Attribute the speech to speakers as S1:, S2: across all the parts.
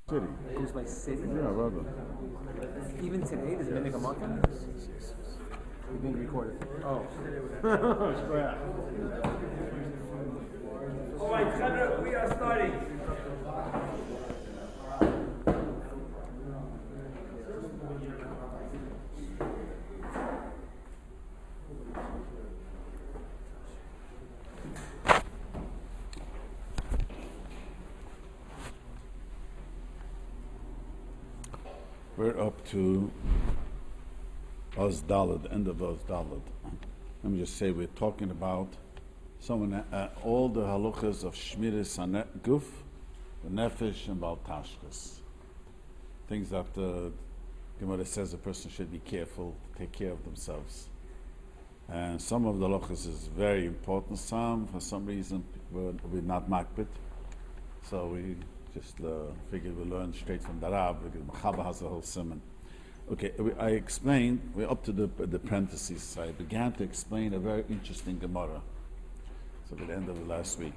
S1: City.
S2: Goes by city.
S1: Yeah, rather.
S2: Even today, does it make a market? We didn't record it. Oh.
S3: All right, Chandra, we are starting.
S1: We're up to Oz Daled, end of Oz Daled. Let me just say, we're talking about all the halachas of Shmiras, Haguf, Vehanefesh, and Baltashkas. Things that the Gemara says a person should be careful, take care of themselves. And some of the halachas is very important. Some, for some reason, we're not makbid. So we just figured we learn straight from the Rab, because Machaba has the whole simon. Okay, I explained, we're up to the parentheses. So I began to explain a very interesting Gemara. So at the end of the last week.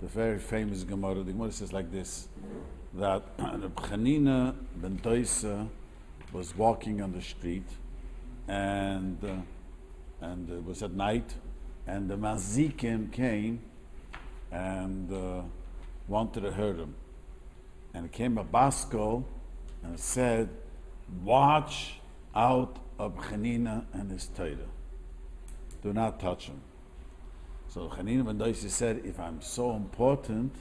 S1: The very famous Gemara, the Gemara says like this, that Chanina ben Doisa was walking on the street, and it was at night, and the Mazikim came and wanted to hurt him. And it came a Basko and said, watch out of Chanina and his Torah. Do not touch him. So Chanina ben Doisi said, if I'm so important,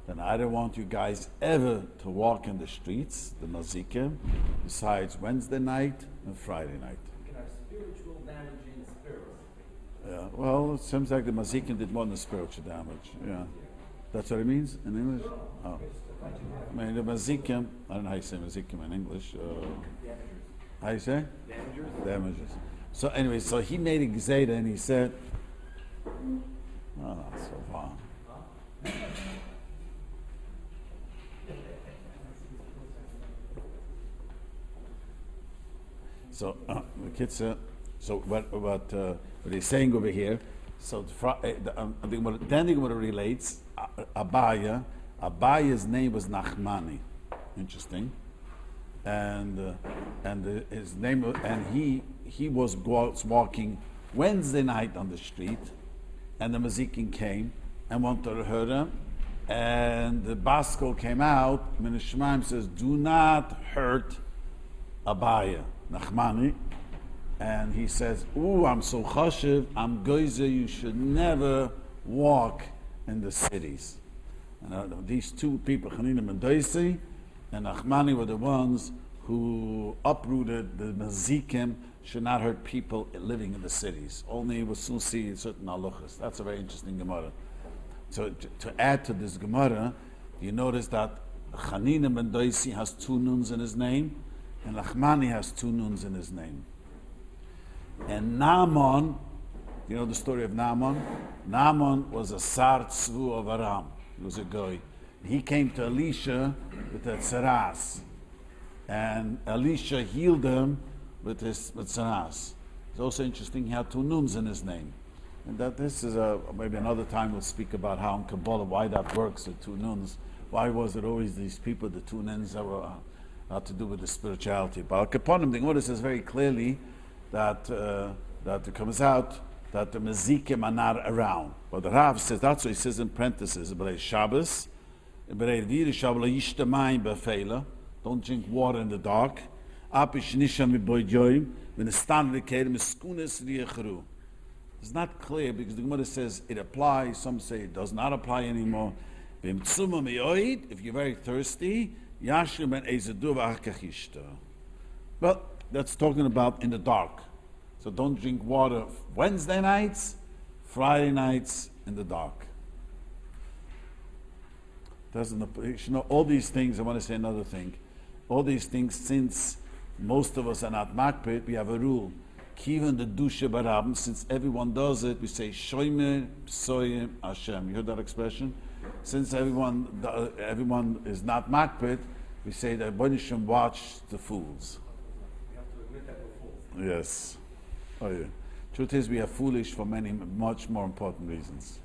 S1: then I don't want you guys ever to walk in the streets, the Mazikim, besides Wednesday night and Friday night.
S3: Can have spiritual damage in spirits.
S1: Yeah, well, it seems like the Mazikim did more than spiritual damage. Yeah. That's what it means in English? Oh. I mean, the Mazikim, I don't know how you say Mazikim in English. How you say? Damages. So anyway, so he made a Gzeda and he said, oh, that's so far. So the kids, so what he's saying over here, so then the Gemara relates, Abaya's name was Nachmani, interesting, and his name, and he was walking Wednesday night on the street, and the Mazikin came and wanted to hurt him, and the Basko came out. Min Shemaim says, do not hurt Abaya, Nachmani, and he says, ooh, I'm so chashiv, I'm goizer, you should never walk in the cities. And these two people, Chanina ben Doisi and Nachmani, were the ones who uprooted the Mazikim, should not hurt people living in the cities. Only we'll soon see certain halachas. That's a very interesting Gemara. So to add to this Gemara, you notice that Chanina ben Doisi has two nuns in his name, and Nachmani has two nuns in his name. And Naaman, you know the story of Naaman? Naaman was a Sar Tzvu of Aram. He was a guy. He came to Elisha with a tzaras, and Elisha healed him with tzaras. It's also interesting he had two nuns in his name, and that this is maybe another time we'll speak about how in Kabbalah why that works with two nuns. Why was it always these people, the two nuns that were had to do with the spirituality? But Kaponim, the Gemara says very clearly that it comes out that the Mazikim are not around. But the Rav says, that's what he says in parentheses, Shabbos, don't drink water in the dark. It's not clear because the Gemara says it applies, some say it does not apply anymore. If you're very thirsty, well, that's talking about in the dark. So don't drink water Wednesday nights, Friday nights in the dark. All these things, I want to say another thing. All these things, since most of us are not makpid, we have a rule. Even the dusha barabim, since everyone does it, we say shomer psoyim Hashem. You heard that expression? Since everyone is not makpid, we say that Bonishim watch the fools.
S3: We have to admit that we're fools.
S1: Yes. Oh yeah. Truth is, we are foolish for many, much more important reasons.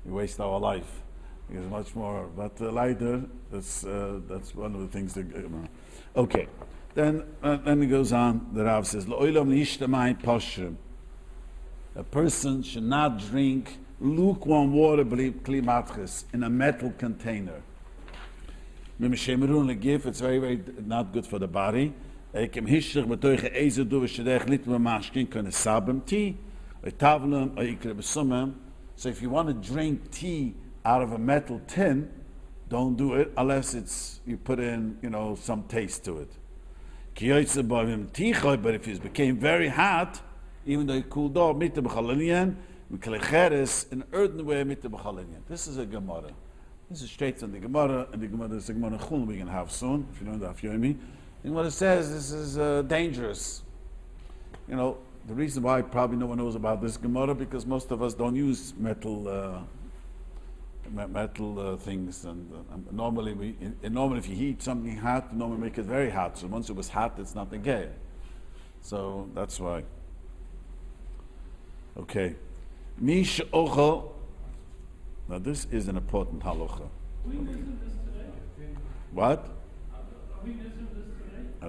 S1: We waste our life. It's much more, but lighter. That's one of the things that. Okay, then he goes on. The Rav says, "Lo'olam lishtamai pashrim." A person should not drink lukewarm water, klimatches, in a metal container. It's very, very not good for the body. So if you want to drink tea out of a metal tin, don't do it unless you put in, some taste to it. But if it became very hot, even though it cooled off, in earthenware. This is a Gemara. This is straight from the Gemara, and the Gemara is a Gemara Chulun we're going to have soon, if you know the Afyomi. And what it says, this is dangerous. The reason why probably no one knows about this Gemara, because most of us don't use metal things, and normally if you heat something hot, you normally make it very hot. So once it was hot, it's not again. So that's why. Okay. Mish ochel. Now this is an important halacha. What?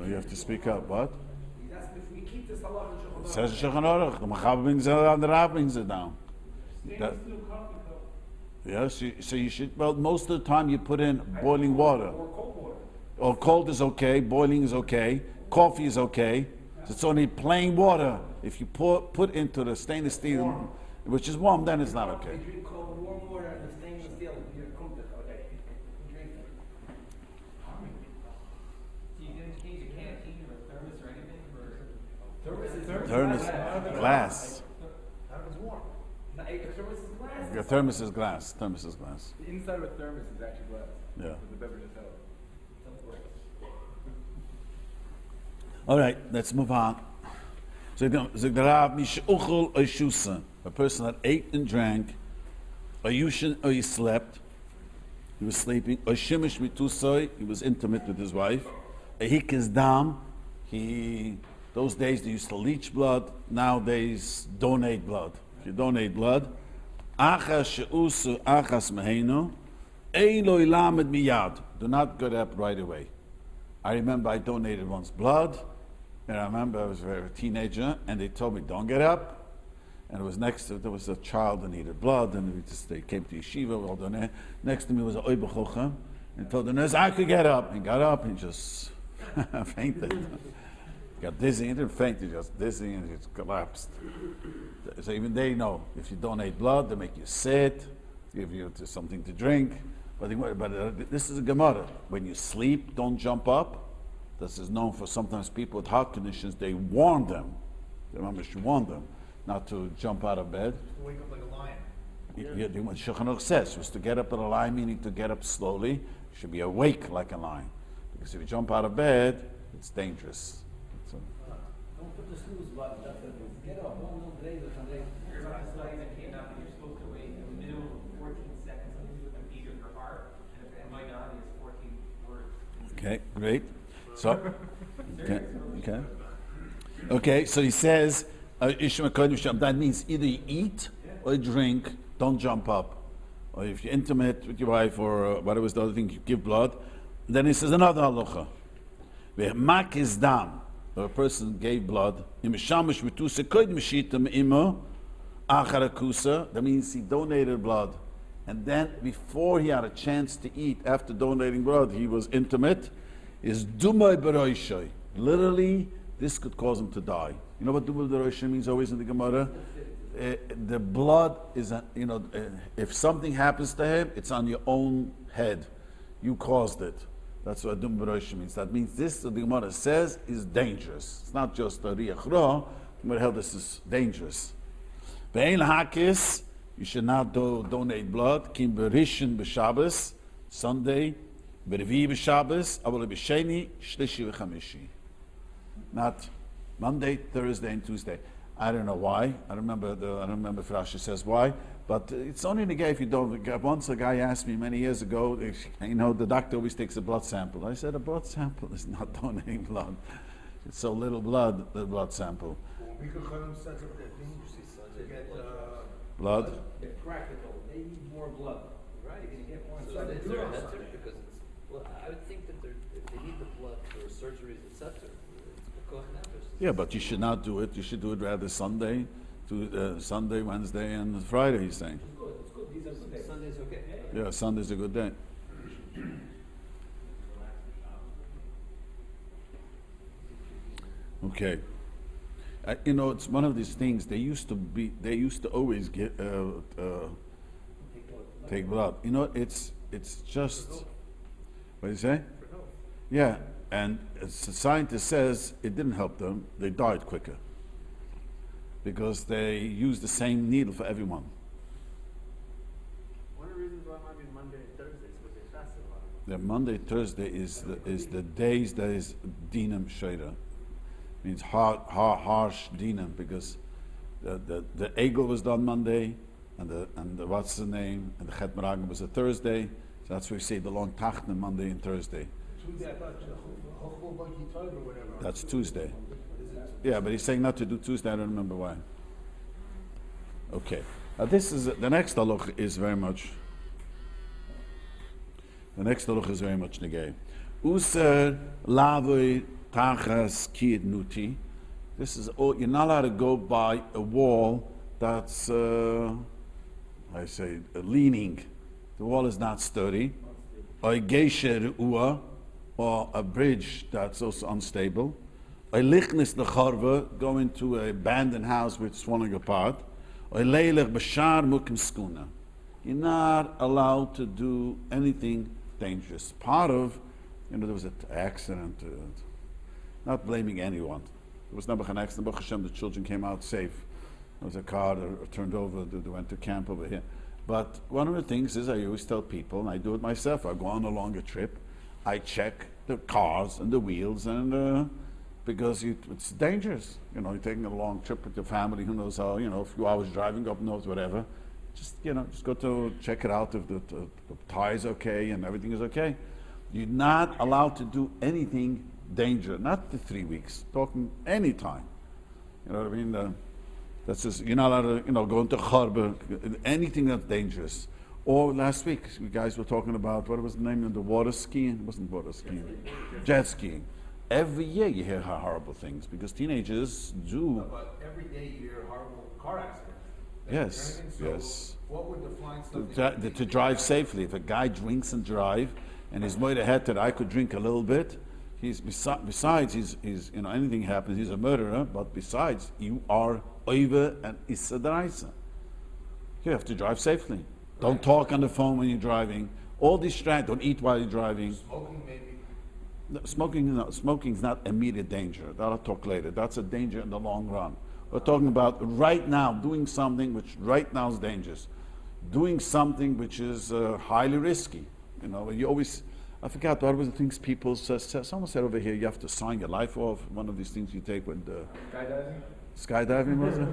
S1: You have to speak up. What? It says Shulchan Aruch. The Machaber brings it down. The Rav brings it down. Yes. So you should. Well, most of the time you put in boiling water. Or cold is okay. Boiling is okay. Coffee is okay. So it's only plain water. If you put into the stainless steel, which is warm, then it's not okay.
S3: You drink cold, warm water and the stainless steel. You're comfortable. Okay. Drink it.
S2: Do you change a canteen or a thermos or anything?
S1: Thermos, glass.
S3: How it's warm. A thermos is glass.
S1: Your thermos is glass. Thermos is glass.
S2: The inside of a thermos is actually glass.
S1: Yeah.
S2: With the beverage itself.
S1: All right, let's move on. So the Rav mishuchel oishusa, a person that ate and drank, or he slept, he was sleeping, or shimish mitusoi, he was intimate with his wife, a hikis dam, those days they used to leach blood, nowadays donate blood. If you donate blood, achas sheusu achas mehenu, eilo ilamed miyad, do not get up right away. I remember I donated once blood, and I remember I was a teenager, and they told me, don't get up. And it was there was a child that needed blood, and they came to yeshiva, all done there. Next to me was a oibechocha, and told the nurse, I could get up. And got up, and just fainted. Got dizzy, and didn't faint, he just dizzy, and he just collapsed. So even they know, if you donate blood, they make you sit, give you something to drink. But this is a Gemara. When you sleep, don't jump up. This is known for sometimes people with heart conditions. They warn them. The Rambam should warn them not to jump out of bed.
S3: Wake up like a lion.
S1: What Shulchan Aruch says was to get up at a lion, meaning to get up slowly. You should be awake like a lion, because if you jump out of bed, it's dangerous.
S3: Don't put the snooze button. Get up. Don't delay the Sunday.
S2: Here's one of the studies that came out that you're supposed to wait a minimum of 14 seconds to do with a beat of your heart, and if it might not, it's 14 words.
S1: Okay, great. So, okay. So he says, that means either you eat or you drink. Don't jump up. Or if you're intimate with your wife or whatever was the other thing, you give blood. Then he says another halacha. Mak is dam. Or a person gave blood. That means he donated blood. And then before he had a chance to eat, after donating blood, he was intimate. Is dumay beroishay. Literally, this could cause him to die. You know what dumay beroishay means always in the Gemara? The blood is, if something happens to him, it's on your own head. You caused it. That's what dumay beroishay means. That means this, the Gemara says, is dangerous. It's not just a riach ra. The Gemara held this is dangerous. Ve'ein hakis, you should not donate blood. Kim berishin b'Shabbos, Sunday. B'Revi'i b'Shabbos, avol b'Sheni, Shlishi v'Chamishi. Not Monday, Thursday, and Tuesday. I don't know why. I don't remember if Rashi says why. But it's only in the guy if you don't. Once a guy asked me many years ago, the doctor always takes a blood sample. I said, a blood sample is not donating blood. It's so little blood, the blood sample.
S3: Blood?
S1: Blood?
S3: They're practical. They need more blood. Right, you're gonna get more
S4: So
S3: inside
S4: is
S3: the
S4: there a
S3: door.
S4: heter? Because it's, well, I would think that if they need the blood for surgeries, etc., it's Vehanefesh.
S1: Yeah, but you should not do it. You should do it rather Sunday, Sunday, Wednesday, and Friday. He's saying.
S3: It's good, these are good days.
S4: Sunday's okay.
S1: Yeah, Sunday's a good day. Okay. It's one of these things. They used to always take blood. It's just. What do you say? Yeah, and a scientist says it didn't help them. They died quicker because they used the same needle for everyone.
S5: One of the reasons why it might be Monday and Thursday is because they fasted a lot of
S1: The Monday, Thursday is the days that is dinam shayra. Means harsh dinam, because the egel was done Monday, and the what's the name, and the chet meragim was a Thursday. So that's why we say the long tachna Monday and Thursday.
S3: Tuesday, I thought, Tauber or whatever.
S1: That's Tuesday. Yeah, but he's saying not to do Tuesday. I don't remember why. Okay. Now this is the next halacha is very much. The next halacha is very much negay. User lavoi tachas kid nuti. This is all. You're not allowed to go by a wall that's leaning. The wall is not sturdy. Or geisher ua, or a bridge that's also unstable. A lichnis lecharva, go into an abandoned house which is falling apart. Or leilech bashar mukim skuna. You're not allowed to do anything dangerous. Part of, there was an accident. Not blaming anyone. There was never an accident. Baruch Hashem, the children came out safe. There was a car that turned over. They went to camp over here. But one of the things is I always tell people, and I do it myself. I go on a longer trip. I check the cars and the wheels, and because it's dangerous. You're taking a long trip with your family. Who knows how? A few hours driving up north, whatever. Just go to check it out if the tire's okay and everything is okay. You're not allowed to do anything dangerous. Not the 3 weeks. Talking any time. You know what I mean? That's just, you're not allowed to go into harbor, anything that's dangerous. Or last week, you guys were talking about, what was the name of the water skiing? It wasn't water skiing. Jet skiing. Every year you hear horrible things because teenagers do.
S6: But every day you hear horrible car accidents.
S1: Yes,
S6: So
S1: yes.
S6: what would define something?
S1: To drive safely. If a guy drinks and drive, and he's more ahead that I could drink a little bit, he's besides he's anything happens, he's a murderer. But besides, you are over and issa deraisa. You have to drive safely. Don't talk on the phone when you're driving. All distract. Don't eat while you're driving.
S6: Smoking maybe.
S1: No, smoking's not immediate danger. That'll talk later. That's a danger in the long run. We're talking about right now doing something which right now is dangerous, doing something which is highly risky. You always. I forgot what were the things people said. Someone said over here, you have to sign your life off. One of these things you take when
S6: Skydiving?
S1: skydiving was it?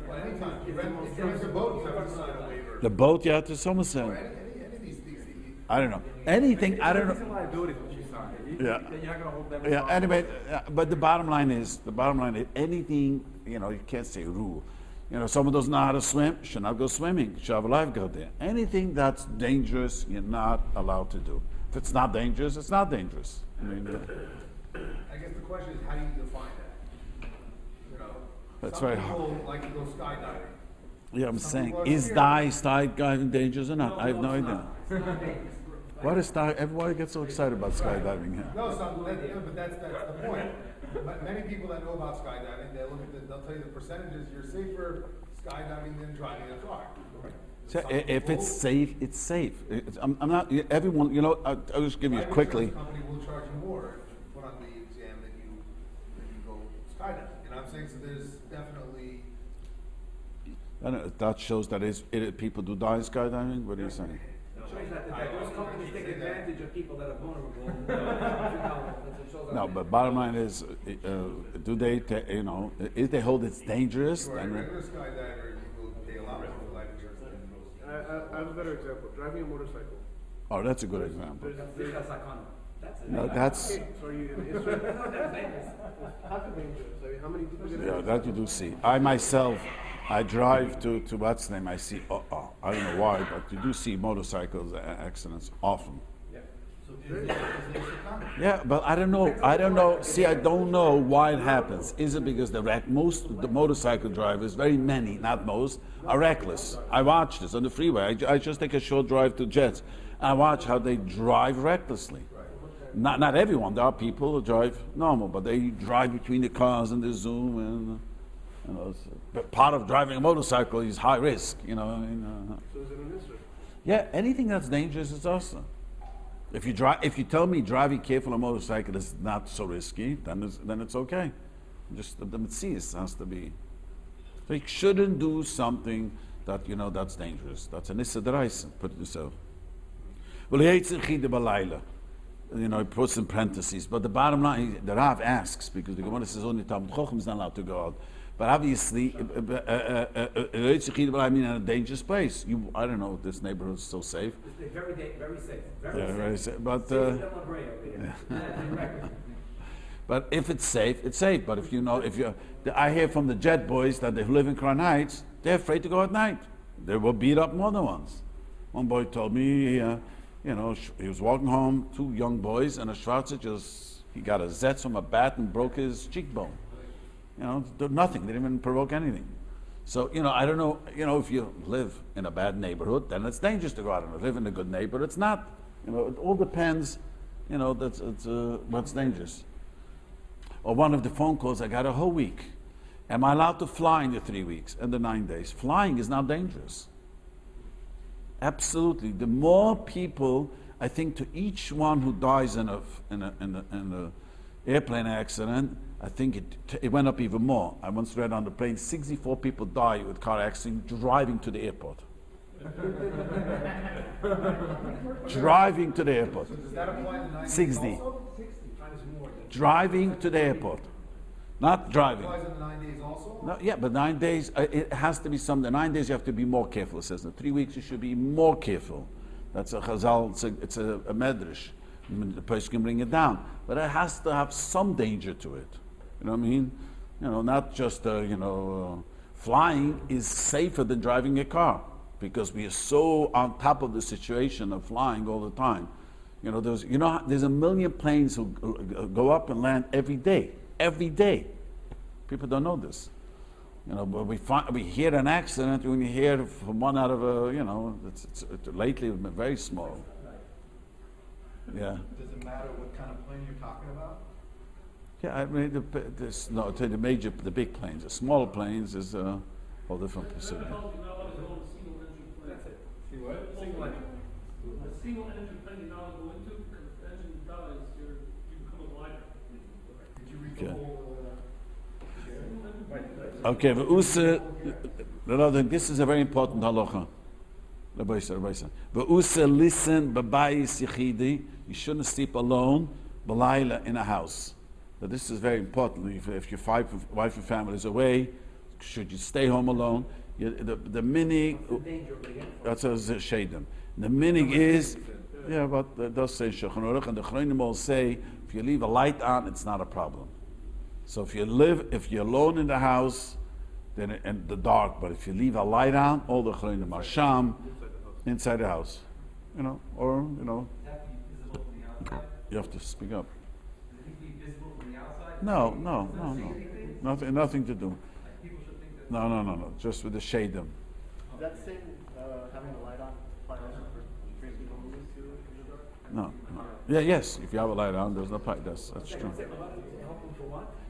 S6: Well, anytime. If you rent a boat, you have to sign a waiver.
S1: The boat you had to. Someone said.
S6: Any of these things.
S1: I don't know. Anything. I don't
S2: It's a
S1: know.
S2: liability what you sign.
S1: Yeah.
S2: You're not going to hold them
S1: Yeah.
S2: responsible.
S1: Anyway, but the bottom line is anything. You can't say rule. Someone doesn't know how to swim, should not go swimming. Should have a lifeguard there. Anything that's dangerous, you're not allowed to do. If it's not dangerous, it's not dangerous.
S6: I guess the question is, how do you define that?
S1: That's
S6: some
S1: very
S6: people like to go skydiving.
S1: yeah, I'm
S6: Some
S1: saying,
S6: people are
S1: is
S6: scared.
S1: skydiving dangerous or not? I have no idea. What is everybody gets so excited about skydiving here.
S6: No, but that's the point. Many people that know about skydiving, they'll tell you the percentages. You're safer skydiving than driving a car.
S1: So
S6: Some
S1: if
S6: people-
S1: it's safe, it's safe. I'm not, everyone, I'll just give you
S6: Private
S1: quickly.
S6: insurance company will charge you more if you put on the exam that you go skydiving. I'm saying? So there's definitely.
S1: I don't know, that shows that people do die skydiving. What are you saying?
S3: Those companies take advantage of people that are vulnerable.
S1: No, but bottom line is, do they, if they hold it's dangerous,
S6: For a
S1: then
S6: regular skydiver, you will pay a lot more for life insurance.
S5: I have a better example. Driving a motorcycle.
S1: oh, that's a good example.
S3: That's it.
S1: No, that's
S5: So you, it's half dangerous. I mean, how many people get
S1: yeah, that you do see. I myself I drive to what's the name? I see. I don't know why, but you do see motorcycles accidents often.
S6: So is it common?
S1: Yeah, but I don't know. I don't know. See, I don't know why it happens. Is it because most of the motorcycle drivers, very many, not most, are reckless? I watch this on the freeway. I just take a short drive to Jets. I watch how they drive recklessly. Not everyone. There are people who drive normal, but they drive between the cars and they zoom and. But part of driving a motorcycle is high risk, you know.
S5: So is it an issue?
S1: Yeah, anything that's dangerous is awesome. If you tell me driving careful on a motorcycle is not so risky, then it's okay. Just the mitzvah has to be. So you shouldn't do something that that's dangerous. That's an issa deraisa. Put it yourself. Well, it puts in parentheses. But the bottom line, the Rav asks because the Gemara says only Talmud Chacham is not allowed to go out. But obviously, I mean, in a dangerous place. I don't know if this neighborhood is so safe.
S3: It's very safe.
S1: Very safe. But
S3: Safer than La Brea over here.
S1: but if it's safe, it's safe. But I hear from the Jet boys that they live in Crown Heights, they're afraid to go at night. They were beat up more than once. One boy told me, he was walking home, two young boys, and a Schwarzer he got a zetz from a bat and broke his cheekbone. Nothing. They didn't even provoke anything. So, I don't know, if you live in a bad neighborhood, then it's dangerous to go out. And if you live in a good neighborhood, it's not. It all depends, what's dangerous. Or one of the phone calls, I got a whole week. Am I allowed to fly in the 3 weeks and the 9 days? Flying is not dangerous. Absolutely. The more people, I think, to each one who dies in a airplane accident, I think it went up even more. I once read on the plane, 64 people die with car accident driving to the airport. Driving to the airport.
S6: So does that apply to 9 days
S1: 60.
S6: also? 60 times more.
S1: Driving to the airport. Not driving.
S6: Applies in the 9 days also?
S1: No, yeah, but 9 days, it has to be something. 9 days you have to be more careful, it says. In 3 weeks you should be more careful. That's a chazal, it's a medrash. The person can bring it down. But it has to have some danger to it. You know what I mean? Not just, flying is safer than driving a car because we are so on top of the situation of flying all the time. There's a million planes who go up and land every day. Every day. People don't know this. But we hear an accident when you hear from one out of lately it's been very small. Yeah.
S6: Does it matter what kind of plane you're talking about?
S1: Yeah, I mean, the big planes. The smaller planes is a whole different procedure.
S3: That's it.
S6: See what?
S3: Single engine.
S5: A single engine plane you're not allowed to go into, because if the engine dies, you become a glider.
S6: Did you read
S1: Okay.
S6: the whole
S1: Okay, this is a very important halacha. Rabbi said. Listen, you shouldn't sleep alone, b'layla in a house. But this is very important. If your wife and family is away, should you stay home alone? The minig, that's a shadim. The minig is, but it does say Shulchan and the Choshen will say, if you leave a light on, it's not a problem. So if you're alone in the house, then in the dark. But if you leave a light on, all the Choshen are sham inside the house,
S2: Does that be visible from the outside?
S1: you have to speak up.
S2: Does it need to be visible from the outside?
S1: No,
S2: Does it say anything?
S1: nothing to do.
S2: Like people should think that.
S1: No, just with the shadim.
S5: That same, having the light on, apply also for drinking movies too in the dark?
S1: No. Yeah, yes. If you have a light on, there's no point. That's true.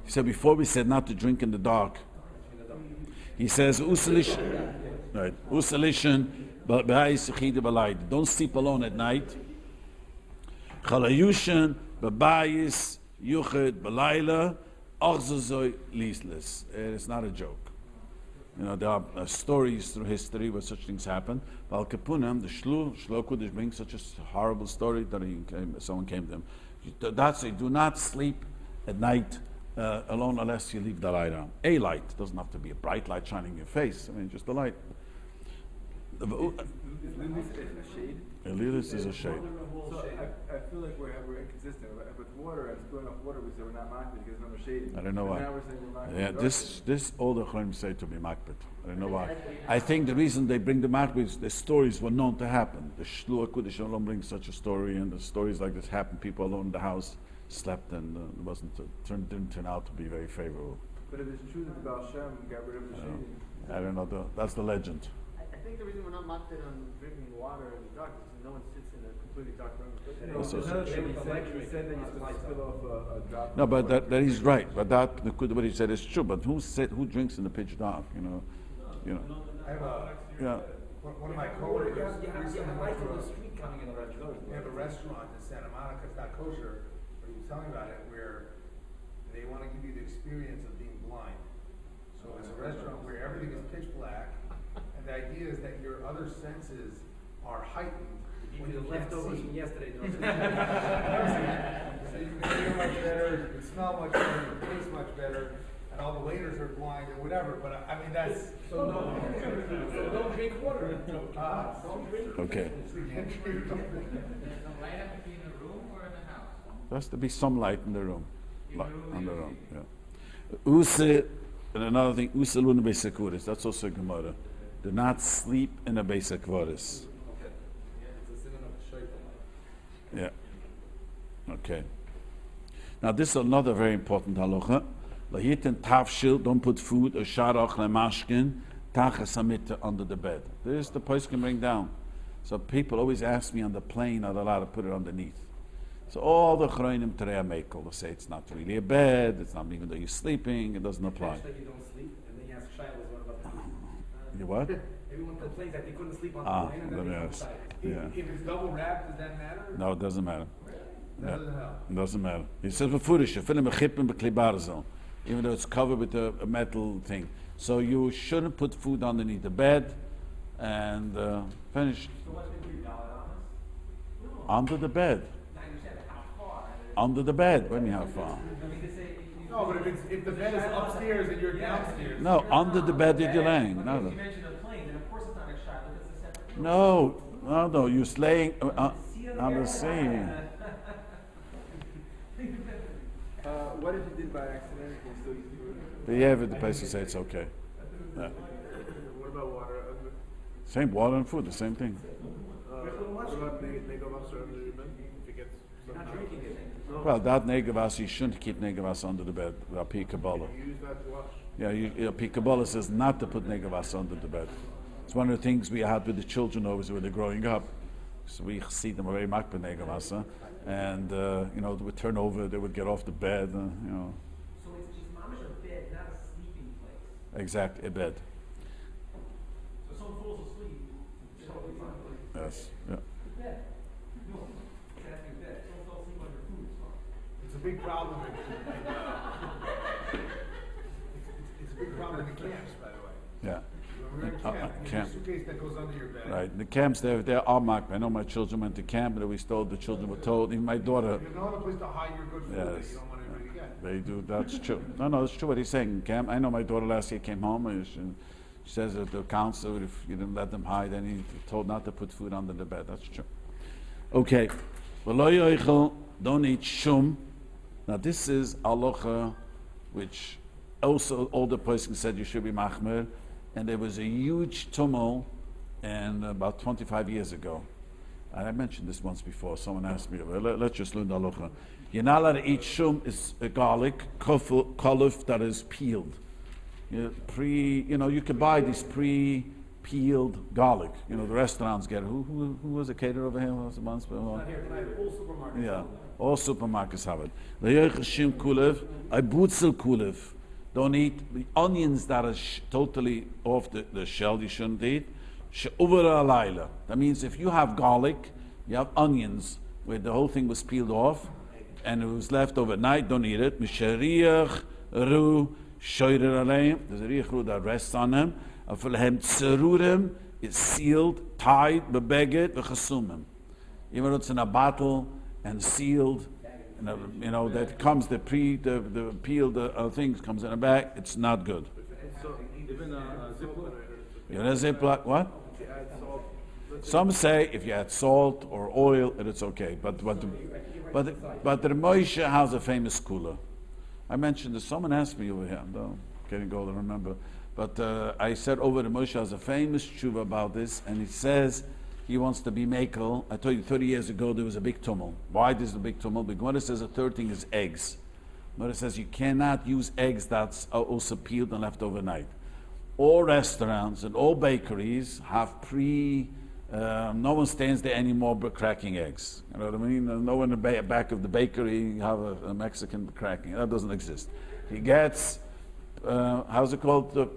S1: He said before we said not to drink in the dark. He says usalishin, right? Usalishin, but don't sleep alone at night. Chalayushin, b'bayis, yuchid, b'layla, ochzozoy, listless. It's not a joke. There are stories through history where such things happen. Al Kapunim, the Shlo Kudish brings such a horrible story that someone came to him. That's it. Do not sleep at night alone unless you leave the light on. A light. It doesn't have to be a bright light shining in your face. I mean, just a light.
S6: Is Lilith a shade?
S1: Lilith is a shade.
S7: I feel like we're inconsistent. With water and spilling off water, we say we're not makbid because it's not shading.
S1: I don't know why.
S7: Now we're saying we're makbid.
S1: Yeah, this all the Chachamim say to be makbid. I don't know why. I think the reason they bring the makbid is the stories were known to happen. The Shluah Kudish Shalom brings such a story, and the stories like this happen. People alone in the house slept, and didn't turn out to be very favorable.
S7: But if it's true that the Baal Shem got rid of the shading,
S1: I don't know. That's the legend.
S5: I think the reason we're not makbid on drinking water in the dark is because no one sits in a completely dark room.
S1: That's also
S7: another thing he said that you're supposed to spill off a drop.
S1: No, but that he's right. But what he said is true. But who drinks in the pitch dark? You know.
S6: I have
S1: Yeah.
S6: one of my coworkers
S3: You have
S6: recently
S3: a
S6: went
S3: light
S6: to
S3: on the
S6: a,
S3: street coming in the right door.
S6: we have a restaurant in Santa Monica, it's not kosher, but he was telling me about it, where they want to give you the experience of being blind. So it's a restaurant where everything is pitch black, and the idea is that your other senses are heightened when you
S3: The
S6: can't
S3: leftovers
S6: see.
S3: from yesterday.
S6: So you can hear much better, you can smell much better, you can taste much better, and all the waiters are blind or whatever, but I mean, that's.
S3: So don't drink water. Don't drink.
S1: Okay.
S2: The light have to be in the room or in the house?
S1: There has to be some light in the room.
S2: In the room,
S1: In the
S2: you
S1: room.
S2: need.
S1: Yeah. Use, and another thing, Use luna beisekuris. That's also Gemara. Do not sleep in a beisekuris. Yeah. Okay. Now this is another very important halacha. Lahiten tafshil, don't put food or sharach lemashkin, tachas hamita under the bed. This the place can bring down. So people always ask me on the plane, are they allowed to put it underneath? So all the chroinim terei mekel, they say it's not really a bed, it's not even though you're sleeping, it doesn't apply.
S3: That you don't sleep, and then you ask Shilas, what about the food?
S1: You what?
S3: Everyone complains that they couldn't sleep on
S1: Ah,
S3: the plane and
S1: let
S3: then
S1: me
S3: they
S1: ask.
S3: outside.
S1: Yeah.
S6: If it's double wrapped, does that matter?
S1: No, it doesn't matter.
S6: That doesn't help.
S1: It doesn't matter. He says befurish, film a chippin b'klibarzel, even though it's covered with a metal thing. So you shouldn't put food underneath the bed, and finished.
S2: So what's the $3 on this?
S1: Under the bed.
S2: I understand how far.
S1: Under the bed. What do you mean how far?
S2: I mean, to say.
S6: No, but if the bed is upstairs and you're downstairs.
S1: No, under the bed that you're laying. No,
S2: You
S1: no.
S2: mentioned a plane, then of course it's not a shot, it's a separate room.
S1: No, you're laying on the sea.
S7: What if you did by accident? Can you still use food?
S1: But yeah, but the place will say it's okay. Yeah.
S7: What about water?
S1: Same water and food, the same thing.
S7: What about negavas under your bed? If it gets
S3: Not drinking it.
S1: Well, that negavas, you shouldn't keep negavas under the bed. Rabbi Kabbalah.
S7: you use that to wash.
S1: Yeah, Rabbi Kabbalah says not to put negavas under the bed. It's one of the things we had with the children over when they're growing up. So we see them very makbid negavas, and they would turn over, they would get off the bed,
S2: So it's mamish a bed, not a sleeping place.
S1: Exact, a bed.
S2: So someone falls asleep, it's totally fine.
S1: Yes. Yeah.
S2: Bed. No, it's an empty bed. Someone falls asleep on your food, it's fine.
S6: It's a big problem it's a big problem in the camps, by the way.
S1: Yeah.
S6: When we're in camp, there's
S1: camp.
S6: a suitcase that goes under your bed.
S1: Right. The camps, they're all makbid. I know my children went to camp, and we told the children were told. Even my daughter.
S6: There's no other place to hide your good food that
S1: Yes.
S6: you don't want anybody to get.
S1: They do. That's true. No, it's true what he's saying. Camp. I know my daughter last year came home and she says that the counselor, if you didn't let them hide, then he told not to put food under the bed. That's true. Okay. V'lo yoichel, don't eat shum. Now this is halacha, which also older person said you should be machmer, and there was a huge tumult, and about 25 years ago. I mentioned this once before. Someone asked me, let's just learn the halacha. You're not allowed to eat shum, is a garlic, koluf that is peeled. You can buy these pre-peeled garlic. The restaurants get it. Who was a caterer over here? Was it once?
S3: Not here tonight, all supermarkets.
S1: Yeah, all supermarkets have it. The shim kulev, I butzel kulev. Don't eat the onions that are totally off the shell. You shouldn't eat. She'uvera alayla. That means if you have garlic, you have onions where the whole thing was peeled off, and it was left overnight. Don't eat it. Mishariach ru shoyrer aleim. There's a riach ru that rests on them. Afilhem tzerurim is sealed, tied, bebeget, v'chasumim. Even though it's in a bottle and sealed, that comes the peeled things comes in a bag. It's not good.
S7: So even Ziploc.
S1: You're a Ziploc, what?
S7: If you add salt,
S1: Some say if you add salt or oil, it's okay. But the Moshe has a famous cooler. I mentioned this. Someone asked me over here. I'm getting old, I remember. But I said over the Moshe has a famous tshuva about this, and he says he wants to be makel. I told you 30 years ago there was a big tumult. Why there's a big tumult? Because Gemara says the third thing is eggs. Gemara says you cannot use eggs that's also peeled and left overnight. All restaurants and all bakeries have no one stands there anymore but cracking eggs. You know what I mean? No one in the back of the bakery have a Mexican cracking. That doesn't exist. He gets, how's it called? The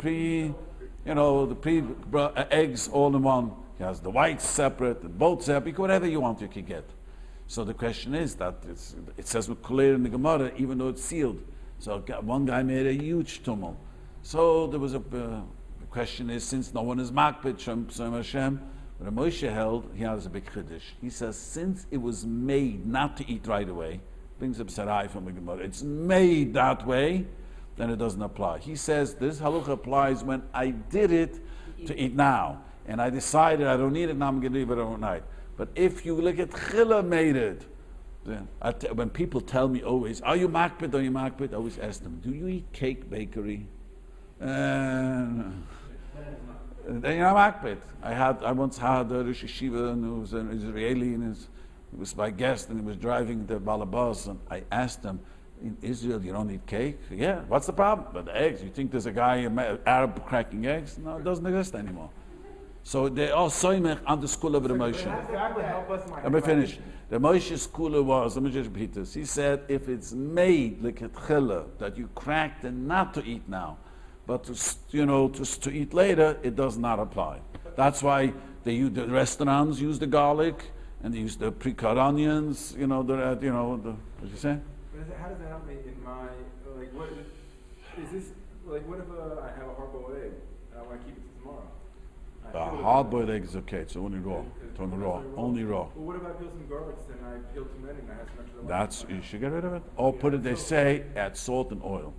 S1: eggs all in one. He has the whites separate, the both separate, whatever you want you can get. So the question is that it says with clear in the Gemara, even though it's sealed. So one guy made a huge tumult. So there was the question is, since no one is makbid Shem Hashem, but Moshe held, he has a big chiddush. He says, since it was made not to eat right away, brings up Sarai from the Gemara, it's made that way, then it doesn't apply. He says, this halacha applies when I did it to eat now, and I decided I don't need it, now I'm going to leave it overnight. But if you look at Chila made it, then when people tell me always, are you makbid, are you makbid? I always ask them, do you eat cake bakery? Then you're makbid. I once had a Rosh Yeshiva who was an Israeli, and he was my guest, and he was driving the balabas, and I asked him, in Israel you don't eat cake? Yeah, what's the problem? But the eggs, you think there's a guy, an Arab cracking eggs? No, it doesn't exist anymore. So they are soymech on the school of the Moshe. Let me finish. The Moshe's school was, let me just repeat this. He said, if it's made like a chila, that you cracked and not to eat now, but to eat later, it does not apply. That's why the restaurants use the garlic and they use the pre-cut onions. What did you say?
S7: How does that help me in my what is this what if I have a hard-boiled egg and I want to keep it till tomorrow?
S1: A hard-boiled egg is okay. It's only raw. Only raw.
S7: Well, what if I peel some garlics and I peel too many and I have some extra?
S1: You should get rid of it. Or put it. They say add salt and oil.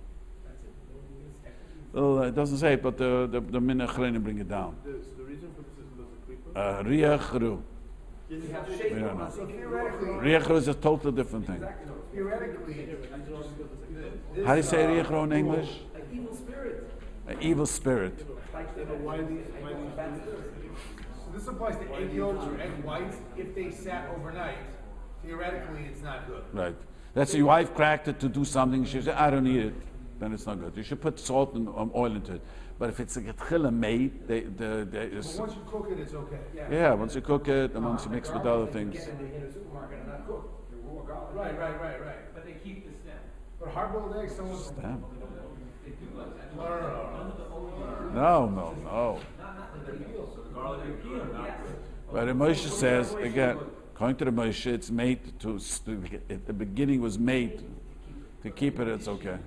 S1: Well, it doesn't say it, but the Minachrenim bring it down.
S7: So the reason for this is
S1: Riach Ru. Riach Ru is a totally different thing.
S6: Theoretically,
S1: How do you say Riach Ru in English?
S3: An evil spirit.
S1: An evil spirit.
S6: So this applies to egg yolks or egg whites. If they sat overnight, theoretically, it's not good.
S1: Right. Let's say your wife cracked it to do something. She said, I don't need it. Then it's not good. You should put salt and oil into it. But if it's a getchila made,
S6: But once you cook it, it's okay.
S1: yeah, once you cook it and once you mix with other things.
S3: Get in a supermarket and not cook. They're raw garlic.
S6: Right.
S2: But they keep the stem.
S6: But hard-boiled eggs, someone.
S1: Damn.
S2: They do like that.
S1: No. But the Moshe says, again, according to the Moshe, it's made at the beginning was made to keep it, it's okay.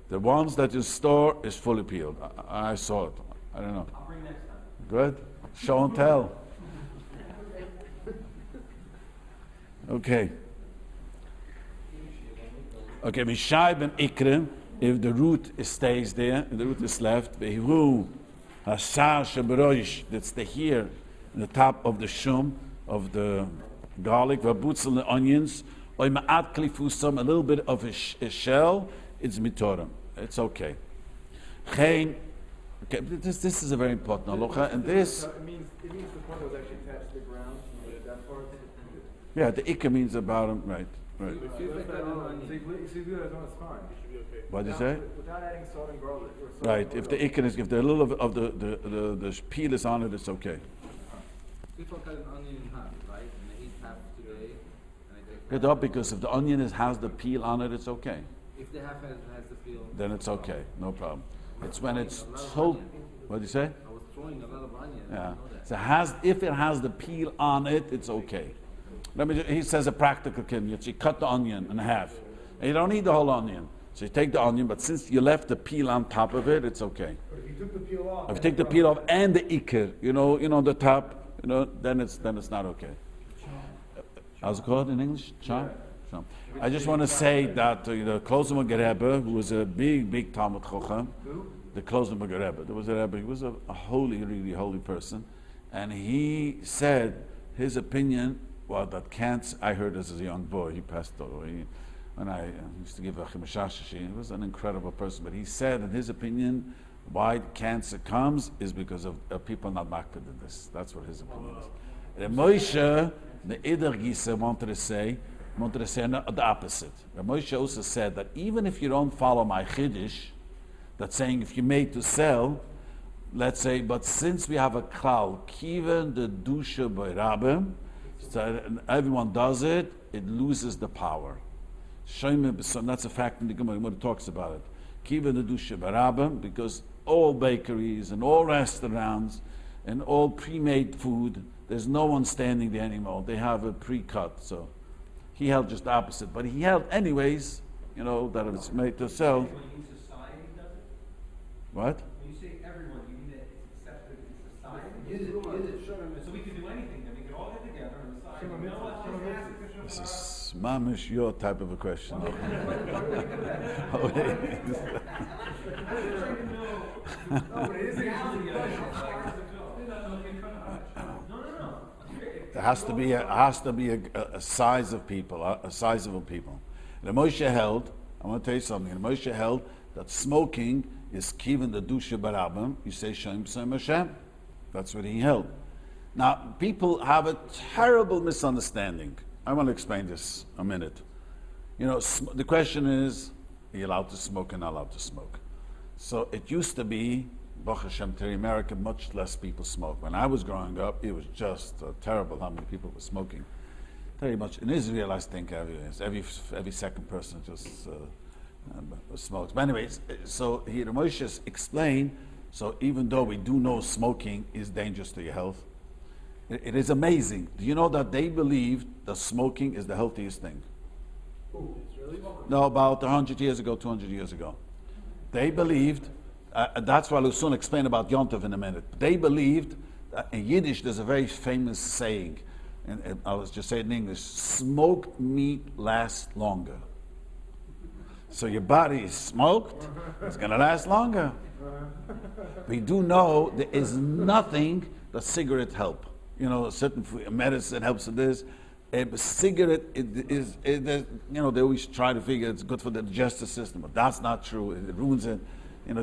S1: The ones that you store is fully peeled. I saw it. I don't know.
S2: I'll bring next time.
S1: Good. Show and tell. Okay. Okay, Mishai ben Ikre, if the root stays there, and the root is left, Vehu Hasar Shabaroish, that's the here, in the top of the shum, of the garlic, Vabutzel, the onions, or Ma'at Klifusam, a little bit of a shell, it's Mitorim. It's okay. Okay, this is a very important halacha, and this.
S7: It means the part that was actually attached to the ground. That part.
S1: Yeah, the ikka means the bottom, right.
S7: So if you do that on it's fine. It should be okay.
S1: What do you say?
S7: Without adding salt and garlic. Or salt
S1: Right. If the ikka is, if the little of the peel is on it, it's okay.
S4: If I cut an onion in half, right, and I eat half today, and I take
S1: Get up, because if the onion has the peel on it, it's okay.
S4: if the half has the peel,
S1: Then it's okay, no problem. It's when it's so. What do you say?
S4: I was throwing a lot of onion. I
S1: Yeah.
S4: didn't know that.
S1: So if it has the peel on it, it's okay. He says a practical kinyan. You cut the onion in half. And you don't need the whole onion. So you take the onion, but since you left the peel on top of it, it's okay.
S6: But if you took the peel off.
S1: If you take the peel off and the ikir, the top, then it's not okay. How's it called in English? Cham? Cham. I just want to say that the Klosemer Rebbe, who was a big Talmud Chochem, the Klosenberger Rebbe. There was a Rebbe, he was a holy, really holy person, and he said his opinion, well, that cancer, I heard this as a young boy, he passed away, when I used to give a chimashashashi, he was an incredible person, but he said, in his opinion, why cancer comes is because of people not makpid in this. That's what his opinion is. The Moshe, the Ider Gisa wanted to say the opposite. The Moshe also said that even if you don't follow my chiddush, that's saying if you're made to sell, let's say, but since we have a klal, kiven the dusha by Rabbi, so everyone does it, it loses the power. That's a fact in the Gemara. Gemara talks about it. Kiven the dusha by Rabbi, because all bakeries and all restaurants and all pre-made food, there's no one standing there anymore. They have a pre-cut. So he held just the opposite, but he held anyways, that it's made to sell.
S2: When you use society does it?
S1: What?
S2: When you say everyone, you mean that it's accepted in society? So we can do anything, then we can all get together and decide, you know what,
S1: This is mamish your type of a question. There has to be a size of people, a sizable people. The Moshe held, I want to tell you something, the Moshe held that smoking is kiven the dusha barabim, you say Shem Shem Hashem. That's what he held. Now, people have a terrible misunderstanding. I want to explain this a minute. The question is, are you allowed to smoke or not allowed to smoke? So it used to be, Baruch Hashem, in America, much less people smoke. When I was growing up, it was just terrible how many people were smoking. Very much. In Israel, I think every second person just smokes. But anyways, so here Moshe explained, so even though we do know smoking is dangerous to your health, it is amazing. Do you know that they believed that smoking is the healthiest thing? No, about 100 years ago, 200 years ago. They believed, that's why I'll soon explain about Yontov in a minute. They believed, in Yiddish there's a very famous saying, and I'll just say it in English, smoked meat lasts longer. So your body is smoked, it's going to last longer. We do know there is nothing that cigarette help. A certain medicine helps with this. A cigarette, they always try to figure it's good for the digestive system, but that's not true. It ruins it.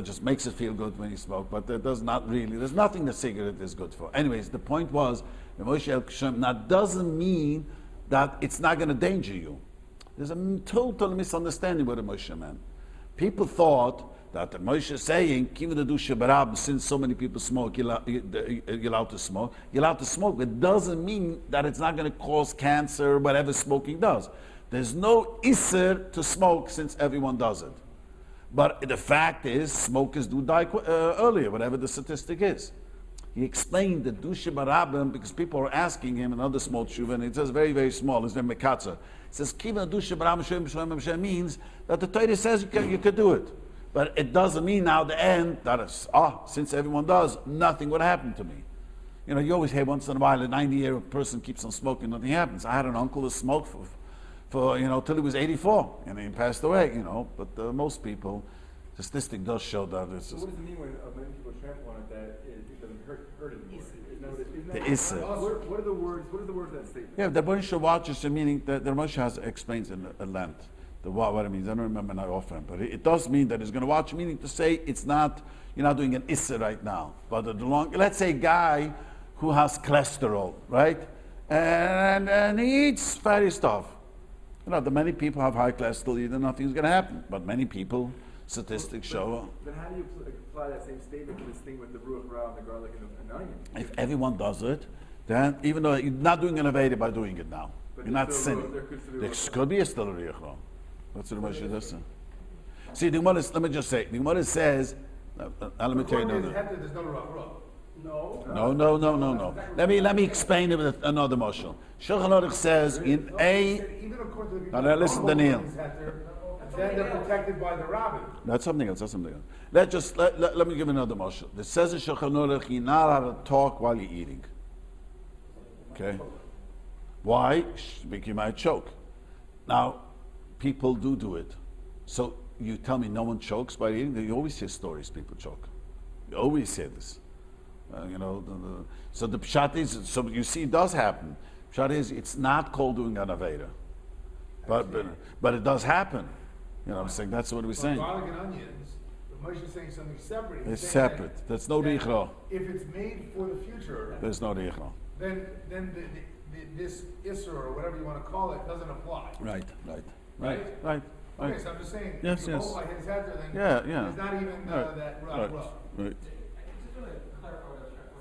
S1: Just makes it feel good when you smoke, but it does not really. There's nothing the cigarette is good for. Anyways, the point was, the Moshe Elchonon, that doesn't mean that it's not going to danger you. There's a total misunderstanding what the Moshe meant. People thought that the Moshe is saying, since so many people smoke, you're allowed to smoke. You're allowed to smoke. It doesn't mean that it's not going to cause cancer or whatever smoking does. There's no isser to smoke since everyone does it. But the fact is, smokers do die earlier, whatever the statistic is. He explained the dusha barabim because people are asking him another small tshuva, and it says very, very small. It's very mekatzer. It says kivan dusha barabim means that the Torah says you could do it, but it doesn't mean now the end that it's since everyone does, nothing would happen to me. You always hear once in a while a 90-year-old person keeps on smoking, nothing happens. I had an uncle who smoked for till he was 84, and he passed away. But most people, the statistic does show that it's just.
S7: So what does it mean when many people trample on it that it doesn't hurt anymore?
S1: The Issa.
S7: What are the words? What are the words of that statement?
S1: Yeah, the Moshe watches the meaning. The Moshe has explains in a length what it means. I don't remember now often, but it does mean that it's going to watch. Meaning to say it's not. You're not doing an Issa right now, but let's say a guy who has cholesterol, right, and he eats fatty stuff. The many people have high cholesterol, either nothing's going to happen. But many people, statistics show.
S7: Then how do you apply that same statement to this thing with the ruach ra and the garlic and onion?
S1: If everyone does it, then even though you're not doing an aveda by doing it now,
S7: But
S1: you're not
S7: there's still
S1: sinning.
S7: there
S1: There could be a still a riach ra. That's what the Moshe does. See, the Gemara, let me just say, the Gemara says, let me tell you another.
S6: There's no rough.
S1: No. Let me explain it with another moshel. Shulchan Aruch says in a.
S6: Even according to the
S1: Now listen, Daniel.
S6: then they're protected by the Rabbi.
S1: That's something else. Let me give another moshel. It says in Shulchan Aruch you're not allowed to talk while you're eating. Okay. Why? Because you might choke. Now, people do it. So you tell me no one chokes by eating? You always hear stories people choke. We always say this. So the pshat is, so you see, it does happen. Pshat is, it's not called doing an aveda, but it does happen. You know what I'm saying? That's what we're
S6: But
S1: saying.
S6: garlic and onions, but Moshe is saying something separate. He's
S1: It's
S6: saying
S1: separate.
S6: that-
S1: That's no
S6: that
S1: riechro.
S6: If it's made for the future,
S1: There's no riechro.
S6: then this Isser or whatever you want to call it doesn't apply.
S1: Right.
S6: Right?
S1: Right.
S6: Okay, so I'm just saying,
S1: Yes,
S6: if you
S1: yes.
S6: hold by his head there, then
S1: Yeah.
S6: there's not even
S1: Right.
S6: that
S1: Right.
S6: rub.
S1: Right.
S2: I just want to clarify what I was trying to.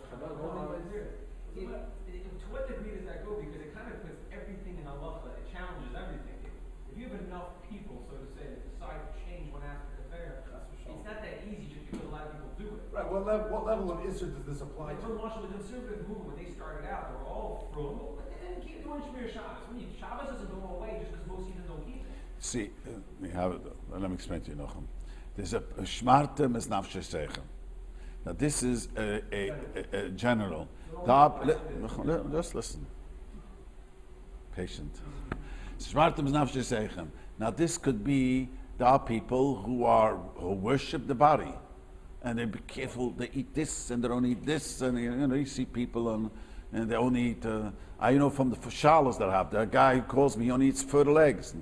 S2: To what degree does that go? Because it kind of puts everything in halacha. It challenges everything. If you have enough people, so to say, that decide to change one aspect of fair, it's not that easy just because a lot of people do it.
S6: Right, what level of Isser does this apply
S2: Like
S6: to?
S2: for Marshall, the conservative movement, when they started out, they were all frugal, but they didn't keep doing Shmiras Shabbos. Shabbos doesn't go away just because most people don't keep it.
S1: See, we have it. Let me explain to you, Nochem. There's a shmartem is nafshe seichem. Now this is a general. Just listen. Patient. Shmartem is nafshe seichem. Now this could be, there are people who worship the body, and they be careful. They eat this and they don't eat this, and you see people and they only eat. I know from the shalos that I have. There a guy who calls me, he only eats fertile eggs.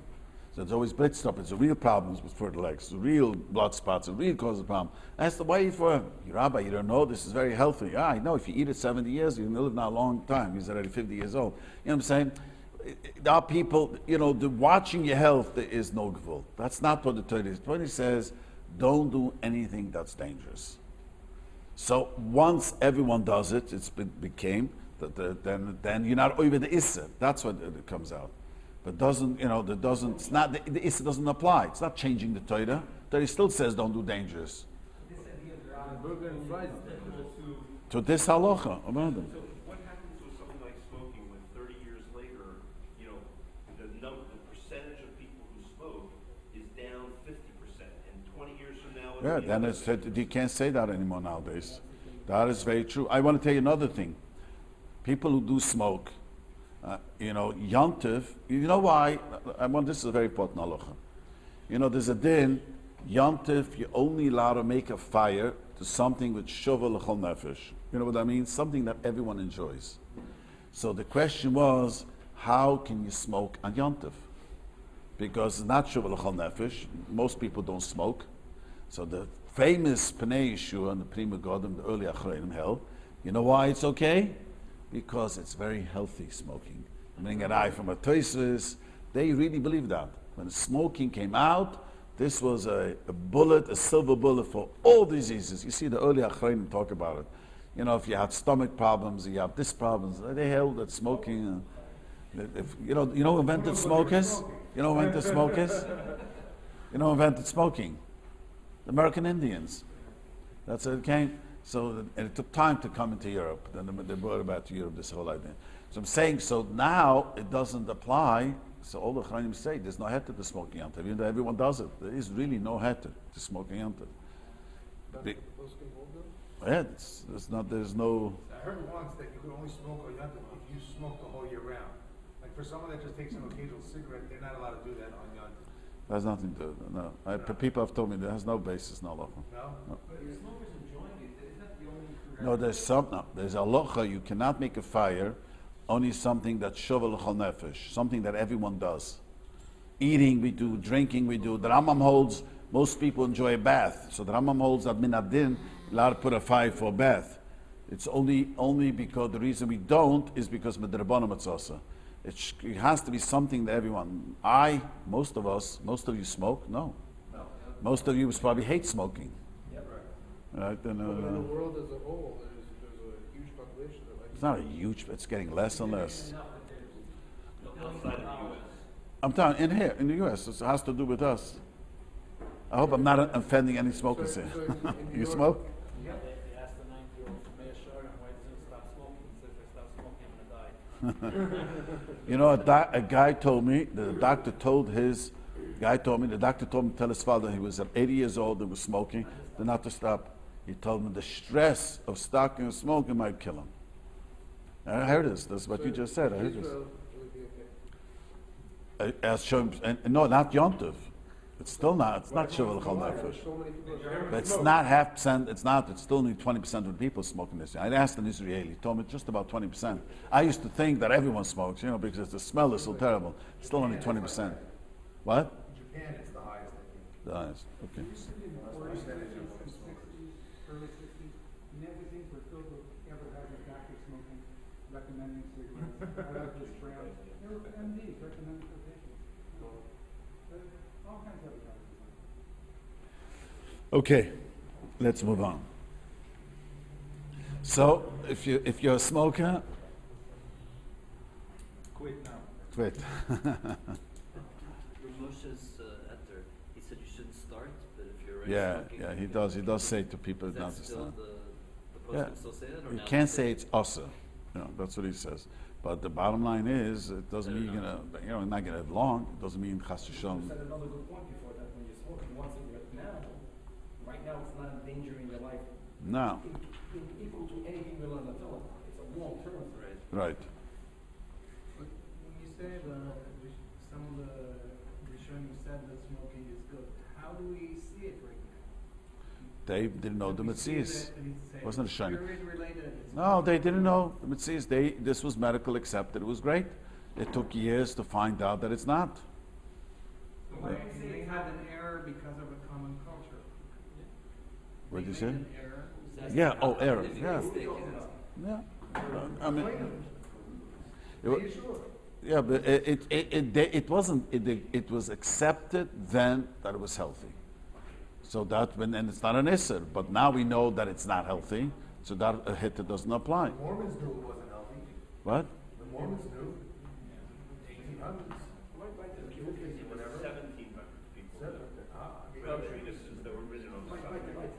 S1: So it's always blitzed up. It's a real problems with fertile eggs. It's a real blood spots. It really causes a problem. I asked the why you eat for Rabbi, you don't know this is very healthy. Yeah, I know. If you eat it 70 years, you're going to live now a long time. He's already 50 years old. You know what I'm saying? There are people, the watching your health there is no gvul. That's not what the Torah is. The Torah says, don't do anything that's dangerous. So once everyone does it, became, then you're not over the Issa. That's what it comes out. But it's not, the Issa doesn't apply. It's not changing the Torah. Torah still says don't do dangerous.
S2: This idea of the
S4: Burger and fries is dangerous.
S1: To this halacha, about them.
S8: So what happens with something like smoking when 30 years later, the percentage of people who smoke is down 50%, and 20 years from now,
S1: Yeah, then you can't say that anymore nowadays. That is very true. I want to tell you another thing. People who do smoke, Yontif, you know why? This is a very important halacha. There's a din, Yontif, you're only allowed to make a fire to something with shova l'chol nefesh. You know what I mean? Something that everyone enjoys. So the question was, how can you smoke on Yontif? Because it's not shova l'chol nefesh. Most people don't smoke. So the famous Pnei Yeshua and the Prima Godim, the early Achreinim held, you know why it's okay? Because it's very healthy smoking. Meaning an eye from a Tosfos, they really believe that. When smoking came out, this was a bullet, a silver bullet for all diseases. You see the early Achreinim talk about it. If you had stomach problems, you have this problems, they held that smoking. You know who invented smokers? You know who invented smokers? You know who invented smoking? The American Indians. That's how it came. So and it took time to come into Europe. Then they brought it back to Europe, this whole idea. So I'm saying, so now it doesn't apply. So all the Chachamim say there's no heter to smoking yontif, even though everyone does it. There is really no heter to smoking yontif. Yeah, there's no.
S6: I heard once that you could only smoke on Yontif if you smoke the whole year round. Like for someone that just takes an occasional cigarette, they're not allowed to do that on Yontif.
S1: Has nothing to do. No, people have told me there has no basis, no halacha.
S6: No?
S2: But if smokers enjoying it, isn't that the only
S1: No, there's a halacha. You cannot make a fire, only something that's shova l'chol nefesh, something that everyone does. Eating we do, drinking we do. The Rambam holds most people enjoy a bath, so the Rambam holds that min adin allowed to put a fire for a bath. It's only because the reason we don't is because midrabanan matzasa. It has to be something that everyone. Most of you smoke? No. Most of you probably hate smoking. Right?
S4: But in the world as a whole, there's a huge population that likes.
S1: It's not a huge, it's getting less and less.
S8: outside of the U.S.?
S1: I'm telling you, in the U.S., it has to do with us. I hope I'm not offending any smokers here. You smoke?
S3: They asked the 9-year-old from Shiurim, why doesn't he stop smoking? He says, if I stop smoking, I'm going to die.
S1: You know, a guy told me, the doctor told me to tell his father he was at 80 years old and was smoking, then not to stop. He told me the stress of stopping smoking might kill him. And I heard this. That's what you just said. I heard this.
S4: Israel would be okay.
S1: No, not Yontif. It's still not. It's not Shiva l'chol
S6: Why?
S1: nefesh.
S6: So many people.
S1: But it's not half percent. It's not. It's still only 20% of the people smoking this. I asked an Israeli. He told me just about 20%. I used to think that everyone smokes, because the smell is so terrible. It's still only 20%. What?
S6: Japan, it's the highest, I think.
S1: The highest. Okay.
S6: Percentage of women smokers.
S9: Early 60s, magazines were filled with advertising doctors smoking, recommending cigarettes. I like this brand. There were MDs recommending for patients. All kinds of advertising.
S1: Okay, let's move on. So, if you're a smoker,
S7: Quit now.
S1: quit.
S4: Moshe's enter. He said you shouldn't start, but if you're already
S1: Yeah,
S4: smoking,
S1: yeah, he does. He does say to people
S4: Is
S1: not
S4: that
S1: to
S4: still
S1: start.
S4: the
S1: Yeah,
S4: post still say that, or
S1: you
S4: now
S1: can't
S4: they
S1: say it's usher. That's what he says. But the bottom line is, it doesn't mean you're gonna, not gonna live long. It doesn't mean chas
S2: You
S1: v'shalom.
S2: said another good point before that when you're smoking one cigarette now, right now it's not endangering your life.
S1: No,
S2: Equal to anything we're on the telephone. It's a long term.
S4: Right.
S1: right.
S9: But when you say some of the Rishonim said that smoking is good, how do we see it right now?
S1: They didn't know the
S9: We see
S1: Metzias.
S9: that it's a
S1: Wasn't a shiny.
S9: spirit-related, it's
S1: No, they didn't know the Metzias. This was medical accepted. It was great. It took years to find out that it's not.
S9: They had an error because of a common culture.
S1: What did you
S9: They
S1: say?
S9: made an error.
S1: Yeah. Oh, error.
S4: Living
S1: Yeah.
S4: mistake,
S1: Yeah. I mean, it,
S6: Are
S1: wa-
S6: you sure?
S1: yeah, but it wasn't. It was accepted then that it was healthy. So that and it's not an isser, but now we know that it's not healthy. So that a hit doesn't apply.
S6: The Mormons knew it wasn't healthy.
S1: What?
S6: The Mormons knew. 1800s.
S8: Whatever. 1,700 people.
S6: Ah, I mean,
S8: Country, this is the original,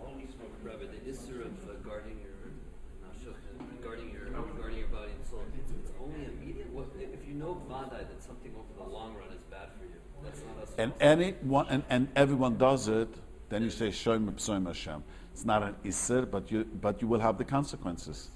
S8: only smoking.
S4: Rabbi, the issue of guarding your guarding your body and soul. It's only immediate. What if you know vadai that something over the long run is bad for you? That's not us.
S1: And anyone and everyone does it. Then you say Shoym Psoim Hashem. It's not an isser, but you will have the consequences.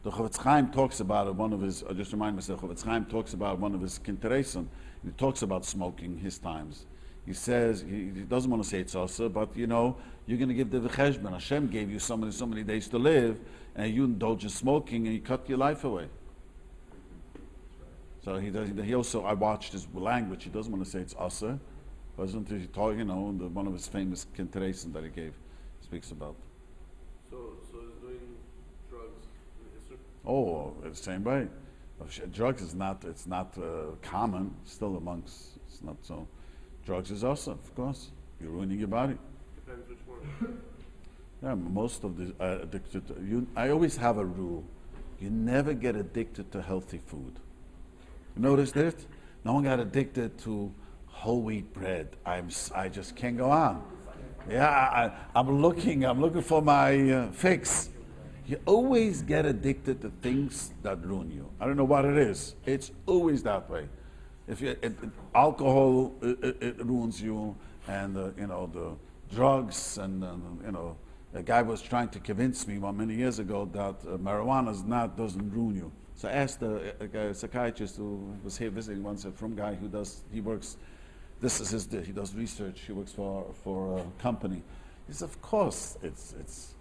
S1: The Chofetz Chaim talks about it. One of his, I just remind myself, Chofetz Chaim talks about one of his kintereson. He talks about smoking his times. He says he doesn't want to say it's also, but you're going to give the v'cheshbon. Hashem gave you so many days to live, and you indulge in smoking, and you cut your life away. So he does. He also, I watched his language. He doesn't want to say it's also. Wasn't he talking? One of his famous kintereson that he gave speaks about.
S7: So is doing drugs an issur?
S1: Oh, the same way. Drugs is not. It's not common. Still amongst. It's not so. Drugs is also, of course. You're ruining your body.
S7: Depends which one.
S1: Yeah, most of the addicted. I always have a rule: you never get addicted to healthy food. You notice that? No one got addicted to whole wheat bread. I just can't go on. Yeah, I'm looking for my fix. You always get addicted to things that ruin you. I don't know what it is. It's always that way. If alcohol it ruins you, and the drugs, and a guy was trying to convince me many years ago that marijuana doesn't ruin you. So I asked a psychiatrist who was here visiting once, from guy he works. This is he does research. He works for a company. He says, of course, it's.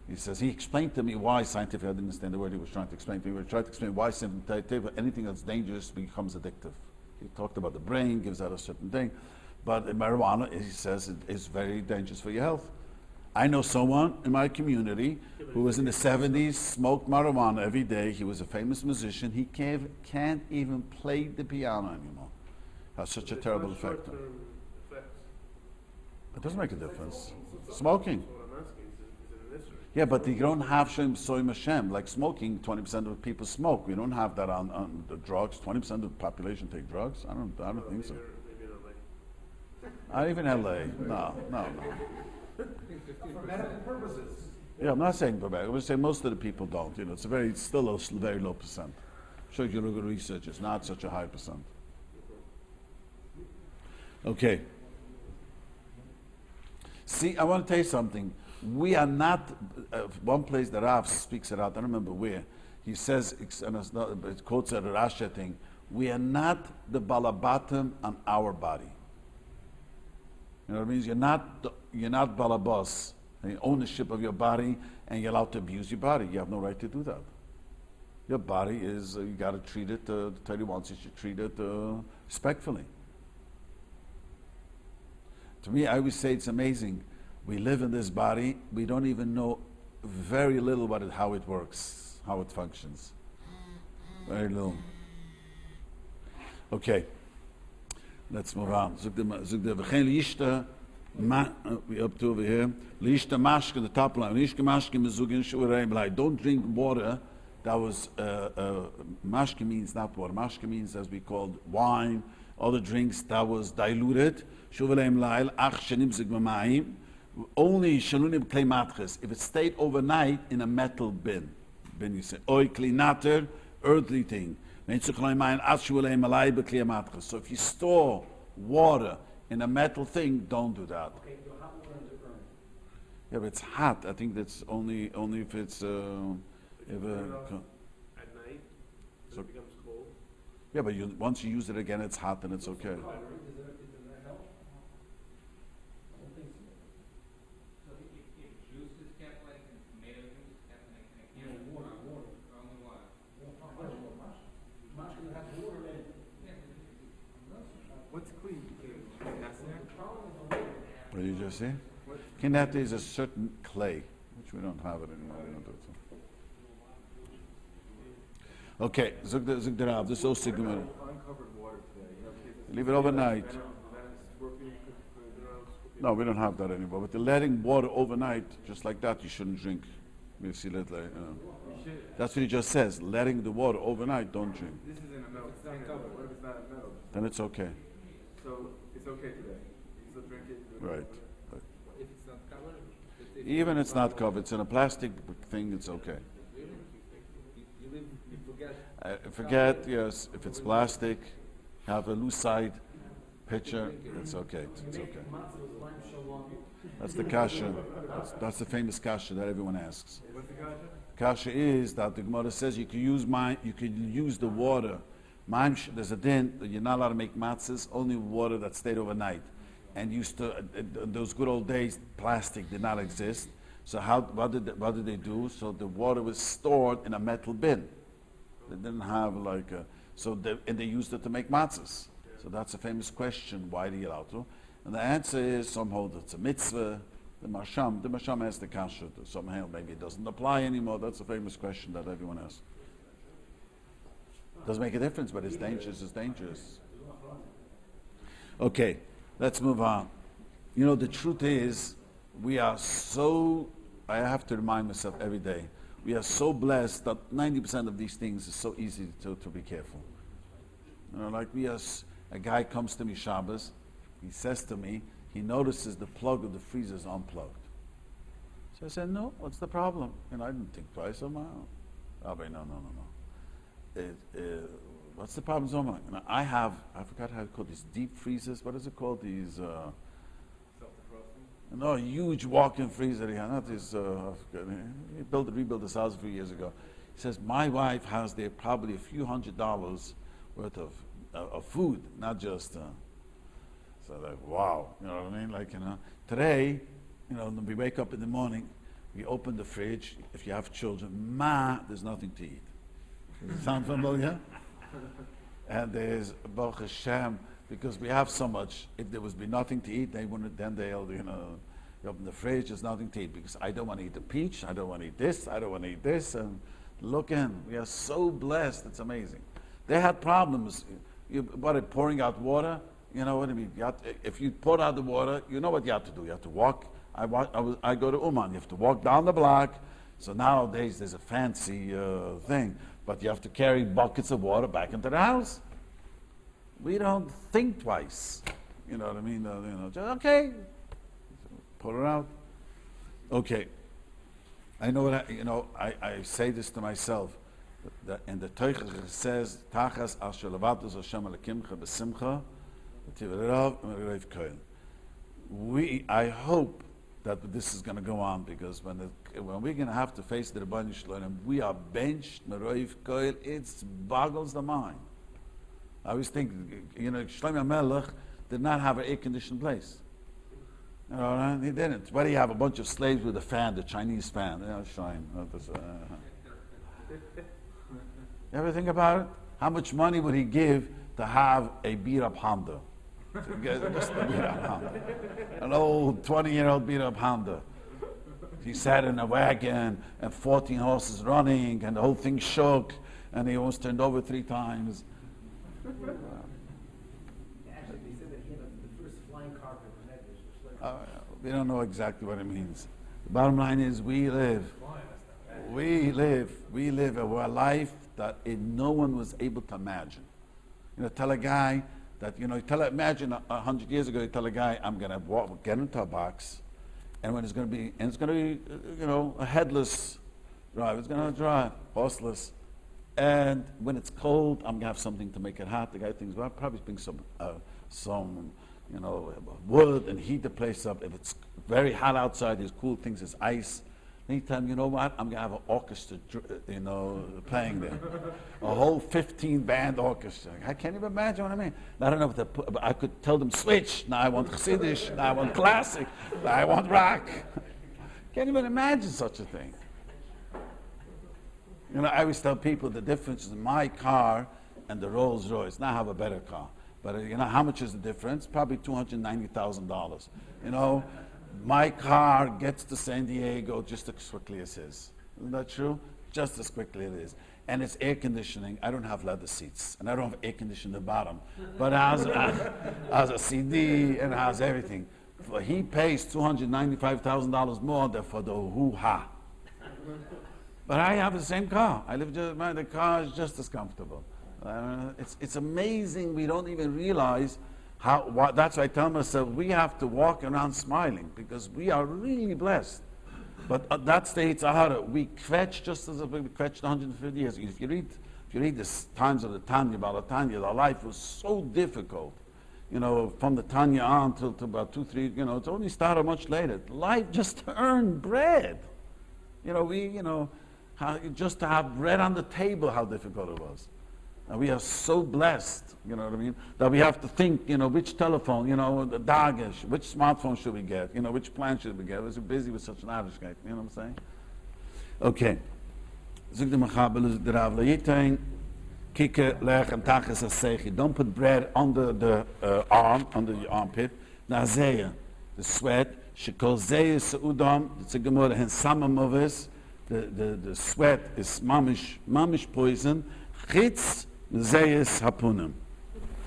S1: He says he explained to me why scientific. I didn't understand the word he was trying to explain to me. He was trying to explain why anything that's dangerous becomes addictive. He talked about the brain gives out a certain thing, but marijuana, he says, is very dangerous for your health. I know someone in my community who was in the 70s, smoked marijuana every day. He was a famous musician. He can't even play the piano anymore. Has such a terrible effect. It doesn't make a difference. Smoking. Yeah, but you don't have Shem Soim Hashem. Like smoking, 20% of people smoke. We don't have that on the drugs. 20% of the population take drugs. I don't think so. Not even LA. No.
S6: For medical purposes.
S1: Yeah, I'm not saying for bad. I would say most of the people don't. It's still a very low percent. Sure, if you look at research, it's not such a high percent. Okay. See, I want to tell you something. We are not, one place that Rav speaks it out, I don't remember where, he says, it quotes a Rasha thing, we are not the balabatim on our body. You know what I mean? You're not balabas, the ownership of your body, and you're allowed to abuse your body. You have no right to do that. Your body is, you got to treat it, the Torah wants you should treat it respectfully. To me, I always say it's amazing. We live in this body, we don't even know very little about it, how it works, how it functions. Very little. Okay, let's move on. We up to over here. The top line. Don't drink water. That was mashke means not water. Mashke means, as we called, wine, other drinks that was diluted. Only if it stayed overnight in a metal bin. Bin, you say, oy klinater, earthly thing. So if you store water in a metal thing, don't do that.
S3: Okay, so hot water is burn.
S1: Yeah, but it's hot. I think that's only if it's
S7: At night,
S1: so-
S7: it becomes cold.
S1: yeah, but once you use it again, it's hot and it's okay.
S3: Does that help? I don't think so.
S2: So if juice is kept, like tomato juice is kept in a can,
S3: Water.
S2: only water.
S3: Mashkin has water in it.
S7: What's clean?
S1: What did you just say? Kinete is a certain clay, which we don't have it anymore. We don't do it, so. Okay, Zug the Rav, this is also good.
S7: Uncovered water today.
S1: Leave it overnight.
S7: Scorpion,
S1: No, we don't have that anymore. But the letting water overnight, just like that, you shouldn't drink. You see that, that's what he just says. Letting the water overnight, don't drink.
S7: This is in a metal container. What if it's not a metal?
S1: Then it's okay.
S7: So it's okay today. You still drink it.
S1: Right.
S3: If it's not covered,
S1: Even it's not covered, it's in a plastic thing, it's okay.
S3: you forget.
S1: Forget, yes, if it's plastic, have a loose side pitcher, it's okay. It's okay. That's the kasha. That's the famous kasha that everyone asks.
S7: What's the kasha?
S1: Kasha is that the Gemara says you can use the water. There's a din that you're not allowed to make matzahs, only water that stayed overnight. And used to those good old days, plastic did not exist. So what did they do? So the water was stored in a metal bin. They didn't have and they used it to make matzahs. So that's a famous question. Why do you allow to? And the answer is some hold it's a mitzvah. The masham has the kasha. Somehow maybe it doesn't apply anymore. That's a famous question that everyone asks. Doesn't make a difference, but it's dangerous. It's dangerous. Okay, let's move on. You know, the truth is, we are so, I have to remind myself every day, we are so blessed that 90% of these things is so easy to be careful. You know, like a guy comes to me Shabbos, he says to me, he notices the plug of the freezer is unplugged. So I said, no, what's the problem? And I didn't think twice. Rabbi, no. What's the problem? So I forgot how to call these deep freezers. What is it called? These,
S7: Self-defrosting?
S1: no, huge walk-in freezer. He had not this, he rebuilt this house a few years ago. He says, my wife has there probably a few $100 worth of food, not just, so like, wow, you know what I mean? Today, when we wake up in the morning, we open the fridge. If you have children, there's nothing to eat. Does it sound familiar? And there's Baruch Hashem, because we have so much. If there would be nothing to eat, they wouldn't. Then they'll, you open the fridge. There's nothing to eat because I don't want to eat the peach. I don't want to eat this. I don't want to eat this. And look in, we are so blessed. It's amazing. They had problems. Pouring out water. You know what I mean? If you pour out the water, you know what you have to do. You have to walk. I go to Uman. You have to walk down the block. So nowadays there's a fancy thing. But you have to carry buckets of water back into the house. We don't think twice. You know what I mean? Just, okay, pour it out. Okay. I know what I say this to myself. And the Torah says, "Tachas asher levatus Hashem alekimcha b'simcha, v'tiverav v'reiv kohen." I hope that this is going to go on, because when we're going to have to face the Rabbi Shalom, we are benched, meroiv koil, it boggles the mind. I always think, Shlomo Melech did not have an air-conditioned place. You know, and he didn't. Why do you have a bunch of slaves with a fan, the Chinese fan? You know, shine. You ever think about it? How much money would he give to have a beat-up Honda? Just a beat-up Honda. An old 20-year-old beat-up Honda. He sat in a wagon and 14 horses running and the whole thing shook and he almost turned over 3 times.
S2: Actually, they said that he had the first flying car for Vehanefesh.
S1: We don't know exactly what it means. The bottom line is we live a life that no one was able to imagine. You know, tell a guy that, imagine 100 years ago, you tell a guy, I'm going to get into a box, and it's going to be, a headless drive. It's going to drive, horseless. And when it's cold, I'm going to have something to make it hot. The guy thinks, well, I'll probably bring some wood and heat the place up. If it's very hot outside, there's cool things, there's ice. Anytime, you know what? I'm going to have an orchestra, playing there. A whole 15-band orchestra. I can't even imagine what I mean. I don't know if I could tell them, switch. Now I want Chassidish. Now I want classic. Now I want rock. Can't even imagine such a thing. I always tell people the difference in my car and the Rolls Royce. Now I have a better car. But how much is the difference? Probably $290,000. My car gets to San Diego just as quickly as his. Isn't that true? Just as quickly it is. And it's air conditioning. I don't have leather seats. And I don't have air conditioning at the bottom. But it has a CD and it has everything. He pays $295,000 more than for the hoo-ha. But I have the same car. The car is just as comfortable. It's amazing. We don't even realize that's why I tell myself we have to walk around smiling because we are really blessed. But that states we kvetch just as we kvetched 150 years. If you read the times of the Tanya, Balatanya, the life was so difficult. From the Tanya on till about 2-3. It's only started much later. Life just to earn bread. Just to have bread on the table, how difficult it was. And we are so blessed, that we have to think, which telephone, the dagesh, which smartphone should we get, which plan should we get. We're so busy with such an Arishkeit, you know what I'm saying? Okay. Don't put bread under the arm, under the armpit. The sweat. It's a gemara, and some of us, the sweat is mamish poison. Chitz zeyes hapunim.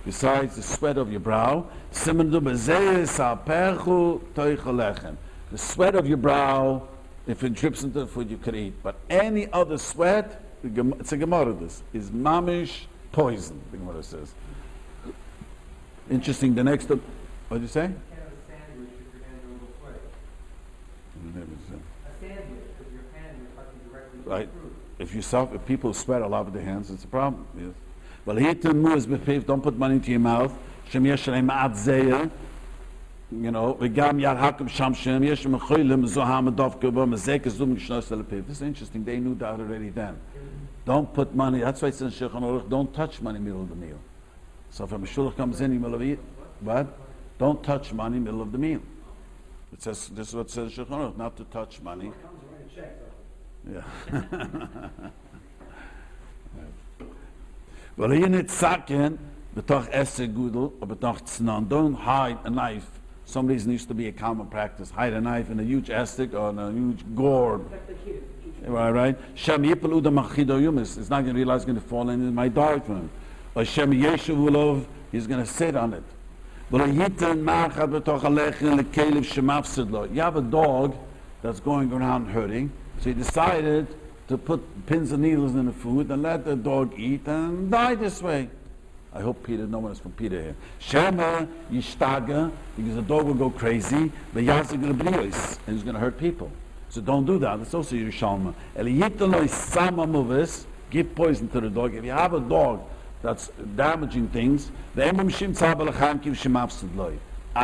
S1: Besides the sweat of your brow, the sweat of your brow, if it drips into the food, you could eat. But any other sweat, it's a gemara this, is mamish poison, the gemara says. Interesting, the next, what did you say?
S2: You can't have a sandwich if your hands are a little sweaty. A sandwich, because your hand is touching directly to
S1: Right.
S2: the fruit.
S1: If people sweat a lot with their hands, it's a problem. Yes. Well, don't put money into your mouth. This is interesting. They knew that already then. Don't put money. That's why it says don't touch money middle of the meal. So if a shulach comes in, middle of it, what? Don't touch money middle of the meal. It says this is what it says Shulchan Aruch, not to touch money. Yeah. Well, hier nicht sagen, betoch esse gudel, or betoch tznan. Don't hide a knife. Some reason used to be a common practice. Hide a knife in a huge astic or in a huge gourd. Right? Shem yipel uda machido yumis. It's not going to realize it's going to fall into my diaphragm. Or Shem yeshu ulov, he's going to sit on it. You have a dog that's going around hurting, so he decided to put pins and needles in the food and let the dog eat and die this way. I hope Peter, no one is from Peter here. Shema yishtaga, because the dog will go crazy, but yazig lebrios, and he's going to hurt people. So don't do that. It's also Yerushalma. Eliyitalo sama movis, give poison to the dog. If you have a dog that's damaging things, are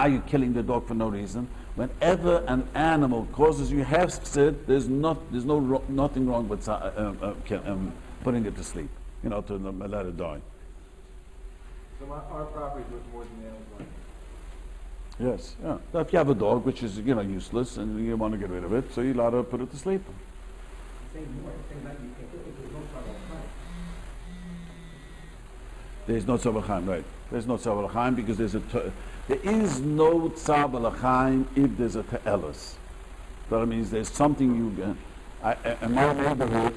S1: you killing the dog for no reason? Whenever an animal causes you hefsid, there's nothing wrong with putting it to sleep, to let it die.
S7: So our property is worth more than the animal's life.
S1: Yes, yeah. Now, if you have a dog which is, useless and you want to get rid of it, so you're allowed to put it to sleep. There's no Tzav L'chaim, right. There's no Tzav L'chaim because there is no Tzav L'chaim if there's a Te'elis. That means there's something in my neighborhood,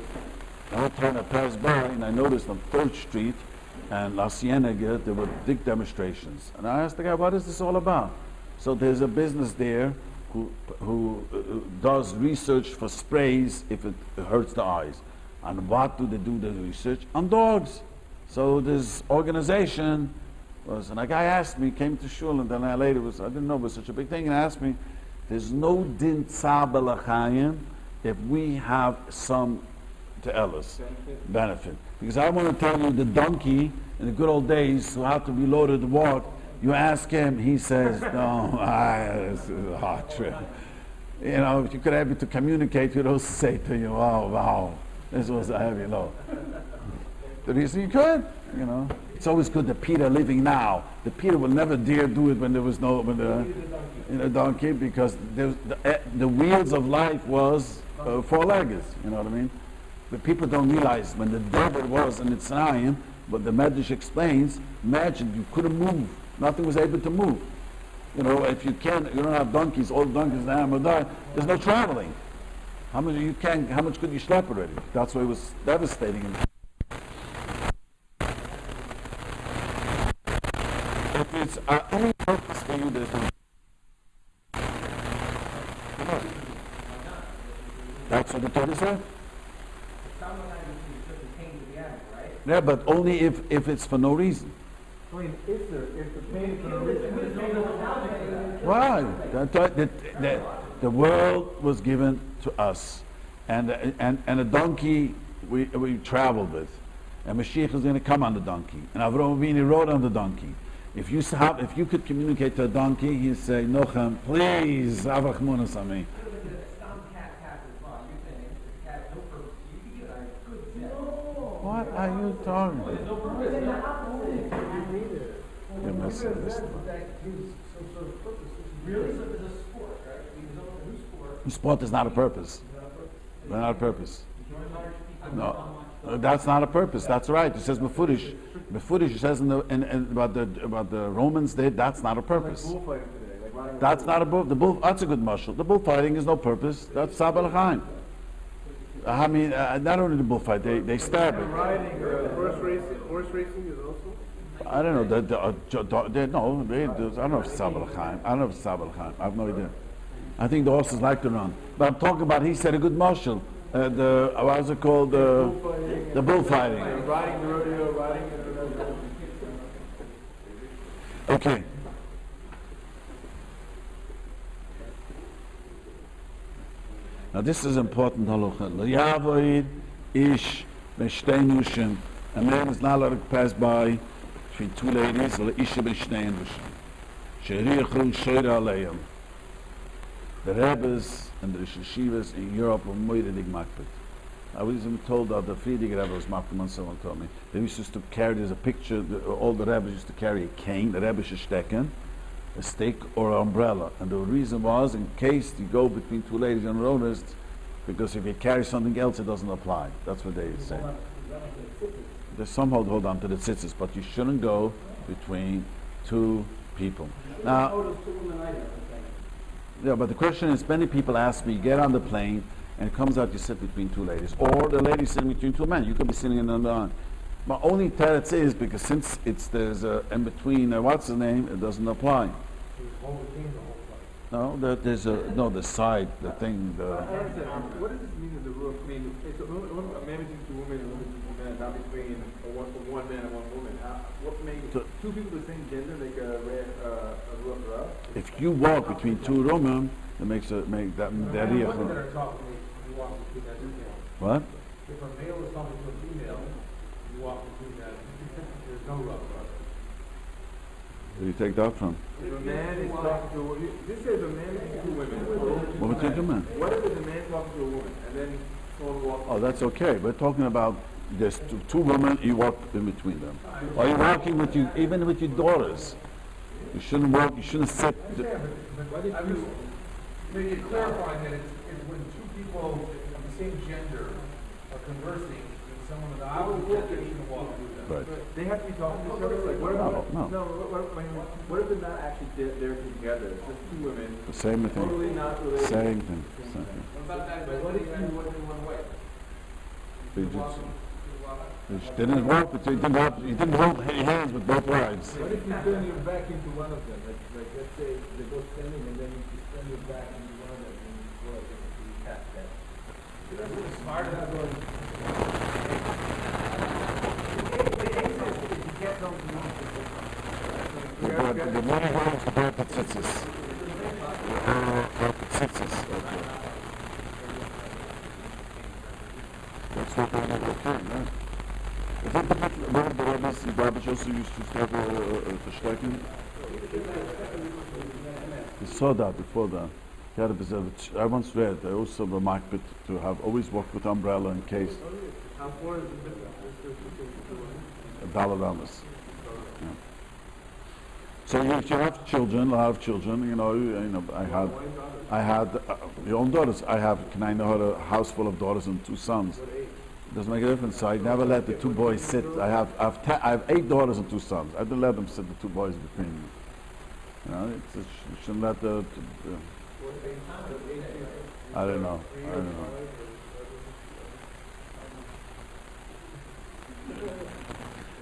S1: every time I passed by and I noticed on 3rd Street and La Cienega, there were big demonstrations. And I asked the guy, what is this all about? So there's a business there who does research for sprays if it hurts the eyes. And what do they do the research? On dogs. So this organization and a guy asked me, came to shul, and then I didn't know it was such a big thing, and asked me, there's no din tzav l'chayim if we have some te'elis, benefit. Because I want to tell you, the donkey in the good old days who had to be loaded to walk, you ask him, he says, no, this is a hard trip. If you could have it to communicate, you'd also say to you, oh, wow, this was a heavy load. The reason you could, It's always good that Peter living now. The Peter will never dare do it when there was no donkey, because the wheels of life was 4-legged. You know what I mean? But people don't realize when the devil was in Mitzrayim, but the Medrash explains, imagine you couldn't move. Nothing was able to move. If you don't have donkeys, all donkeys now there's no traveling. How much could you schlep already? That's why it was devastating. If it's any purpose for you, there's no. That's what the Torah said. Yeah, but only if it's for no reason.
S7: If the pain is for no reason.
S1: Why? The world was given to us, and a donkey we traveled with, and Mashiach is going to come on the donkey, and Avraham Avinu rode on the donkey. If you could communicate to a donkey, he'd say, Nochem, please, Avach Munas on me. What are you talking about? You're messing this stuff. Sport is not a purpose. Not a purpose. No, that's not a purpose. That's right. It says Mefurish. It says about the Romans. That's not a purpose. That's not a bull. That's a good mushal. The bullfighting is no purpose. That's Sabal Chaim. I mean, not only the bullfight, they stab it.
S7: Riding, horse racing is also.
S1: I don't know. I don't know if it's Sabal Chaim. I don't know if it's Sabal Chaim. I have no idea. I think the horses like to run. But I'm talking about, he said a good marshal. What was it called? The bullfighting.
S7: Riding the rodeo, riding the.
S1: Okay. Now this is important halacha. L'yavoid ish b'shtei nushim. A man is not allowed to pass by between 2 ladies. L'isha b'shtei nushim. Sherichu shoyra aleim. The Rebbes and the Rosh Yeshivas in Europe were moidig makbid. I was even told that the Friedrich Rebbe was makbid, someone told me. They used to carry, there's a picture, all the Rebbes used to carry a cane, the Rebbe should stecken, a stick or an umbrella. And the reason was, in case you go between 2 ladies and rollers, because if you carry something else, it doesn't apply. That's what they say. They somehow hold on to the tzitzis, but you shouldn't go between 2 people. Now, yeah, but the question is, many people ask me, you get on the plane, and it comes out you sit between 2 ladies. Or the lady sitting between 2 men. You could be sitting in the line. My only teretz is, because since there's a in between, what's the name, it doesn't apply. No, the side, the thing.
S7: What does this mean in the rule? I mean, it's a man between 2 women and a woman between 2 men, not between one man and 1 woman. What makes 2 people the same gender make a rule?
S1: If you walk between 2 women, it makes that What?
S6: If a male is talking to a female, you walk between that. There's no rub.
S1: Where do you take that from?
S7: If a man is talking to this says a man between 2 women.
S1: What between 2 men?
S7: What if it's a man talking to a woman and then someone walks?
S1: Oh, that's okay. We're talking about there's 2 women, you walk in between them. Or you're walking even with your daughters. You shouldn't walk. You shouldn't sit.
S6: Yeah, but I was maybe clarifying that it's when two people of the same gender are conversing with someone of the opposite gender, you shouldn't walk through them.
S1: Right.
S7: They have to be talking to each other. Like, what if,
S1: No.
S7: what if they're not actually there together? It's just two women.
S1: The same thing.
S7: Totally not related.
S1: Same thing. Same thing.
S2: What about that?
S6: But what if you went in one way?
S1: They didn't walk. They didn't walk. You didn't hold hands with both wives.
S7: What if you turn your back into one of them? Like let's say they go standing and then you turn your back into one of them and you go like this and you catch that.
S6: That's really smart. Not going.
S1: The money goes to both the tzitzis. Okay. That's what they do. Okay, right. I think one of the rabbis also used to start verstecken. We saw that before that. I once read, I also remarked to have always walk with umbrella in case. $1. Yeah. So if you have children, I had your own daughters. I had a house full of daughters and 2 sons. Doesn't make a difference. So I never let the 2 boys sit. I have 8 daughters and 2 sons. I didn't let them sit the 2 boys between them. You shouldn't let I don't know.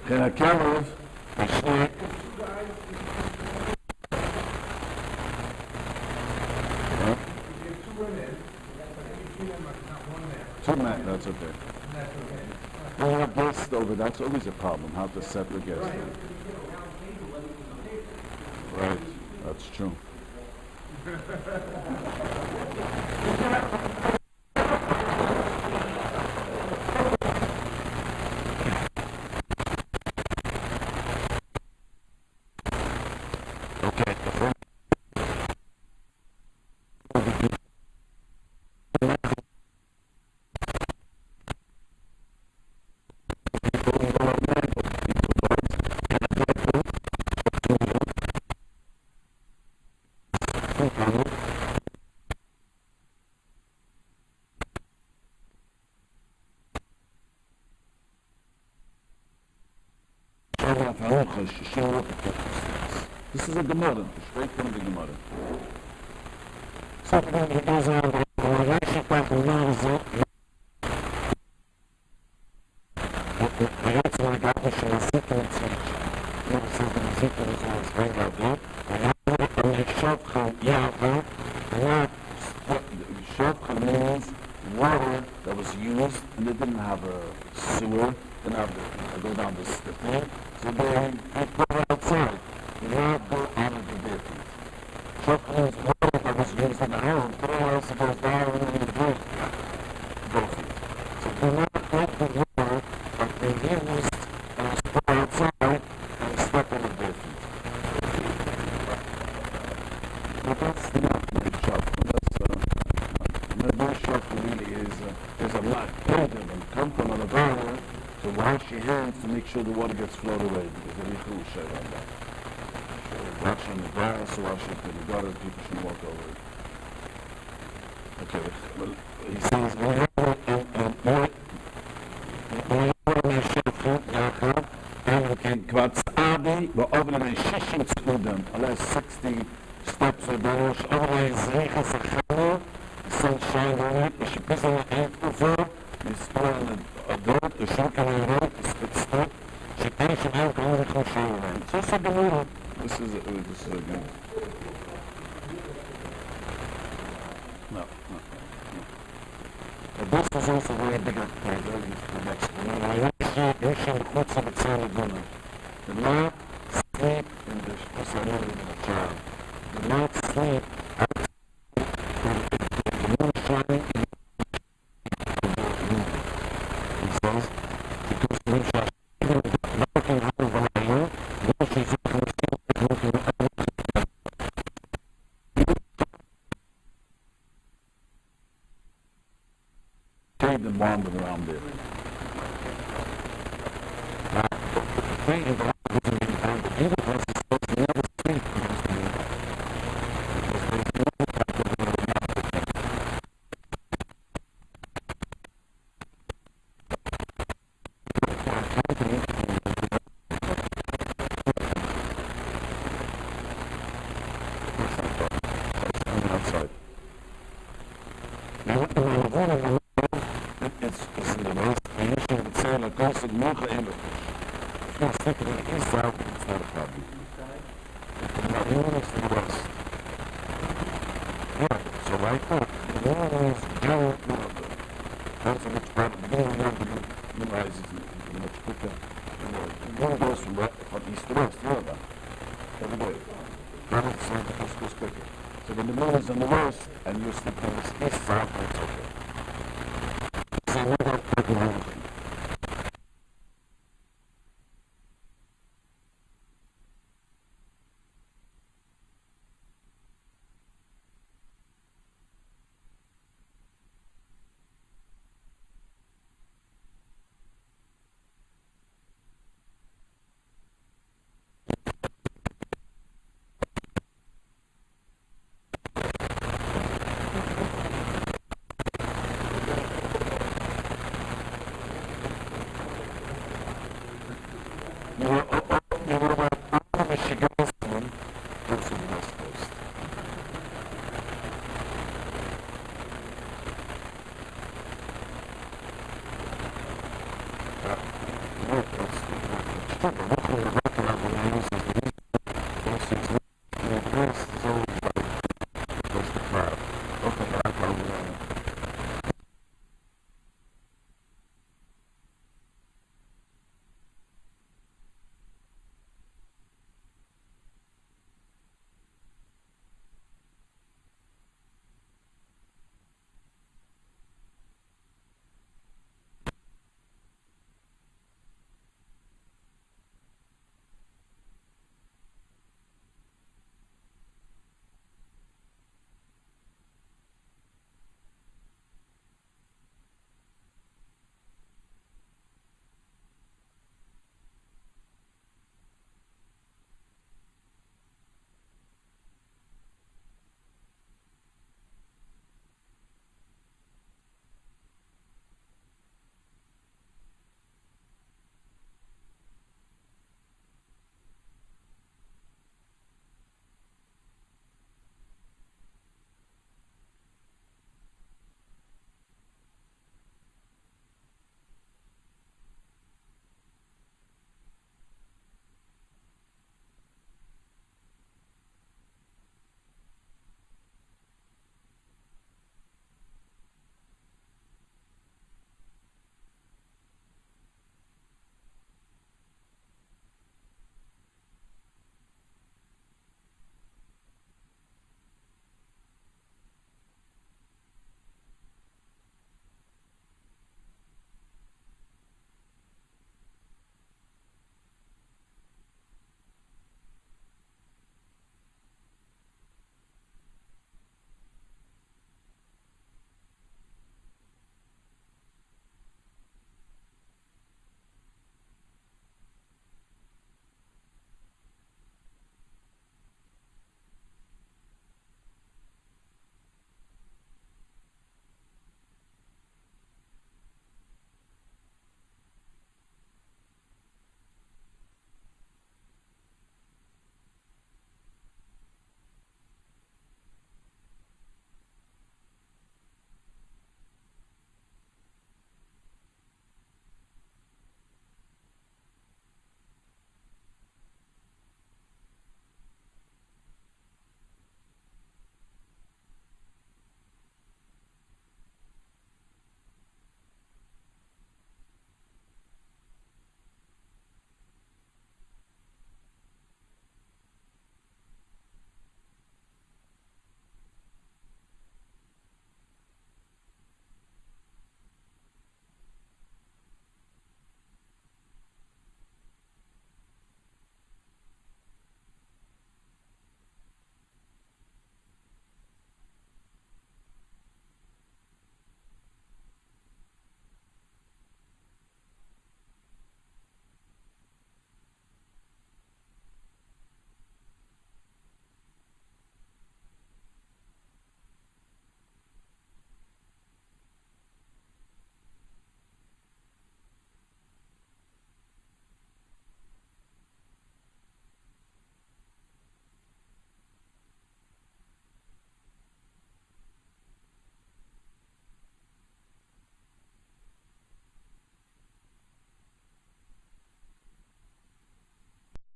S1: Can I carry Two men, that's okay. When you have guests over, that's always a problem, how to set the guests. Right, that's true. This is a Gemara, straight from the Gemara. Shofcha means water that was used and they didn't have a sewer, didn't have to go down the thing, so they put it outside. Not go out of the business. Shofcha means water that was used in the home, but it also goes down in the business. So do not take the water that they used and was put outside and stuck in the business. But that's not my shofcha. My shofcha really is a lot better than come from a lavabo to wash your hands to make sure the water gets flowed away, because there is no shade on that. Wash on the grass, wash it in the gutter, people should walk over it. Okay, well, he says, unless 60 steps or dollars, otherwise, sunshine on it, if you put in the hand before, you store in the dirt, the shark in the dirt, it's stuck, she takes it out on the Choshen. It's also the middle. This is a good. No. But this is also very big up there, the next one. The not sleep in the child. The not sleep and wandered around there. The thing is, the people never sleep. Mocha in the fish. If you're sticking in the east side, it's not a problem. If the Marine is to the west. Yeah, so right now, the Marine is Joe, that's a much better. The Marine memorizes it much quicker. The Marine goes from east to west, you know that. Every day. Right at the same time, it goes quicker. So when the moon is on the west, and you're sleeping on the east side, it's okay. So we're not taking everything.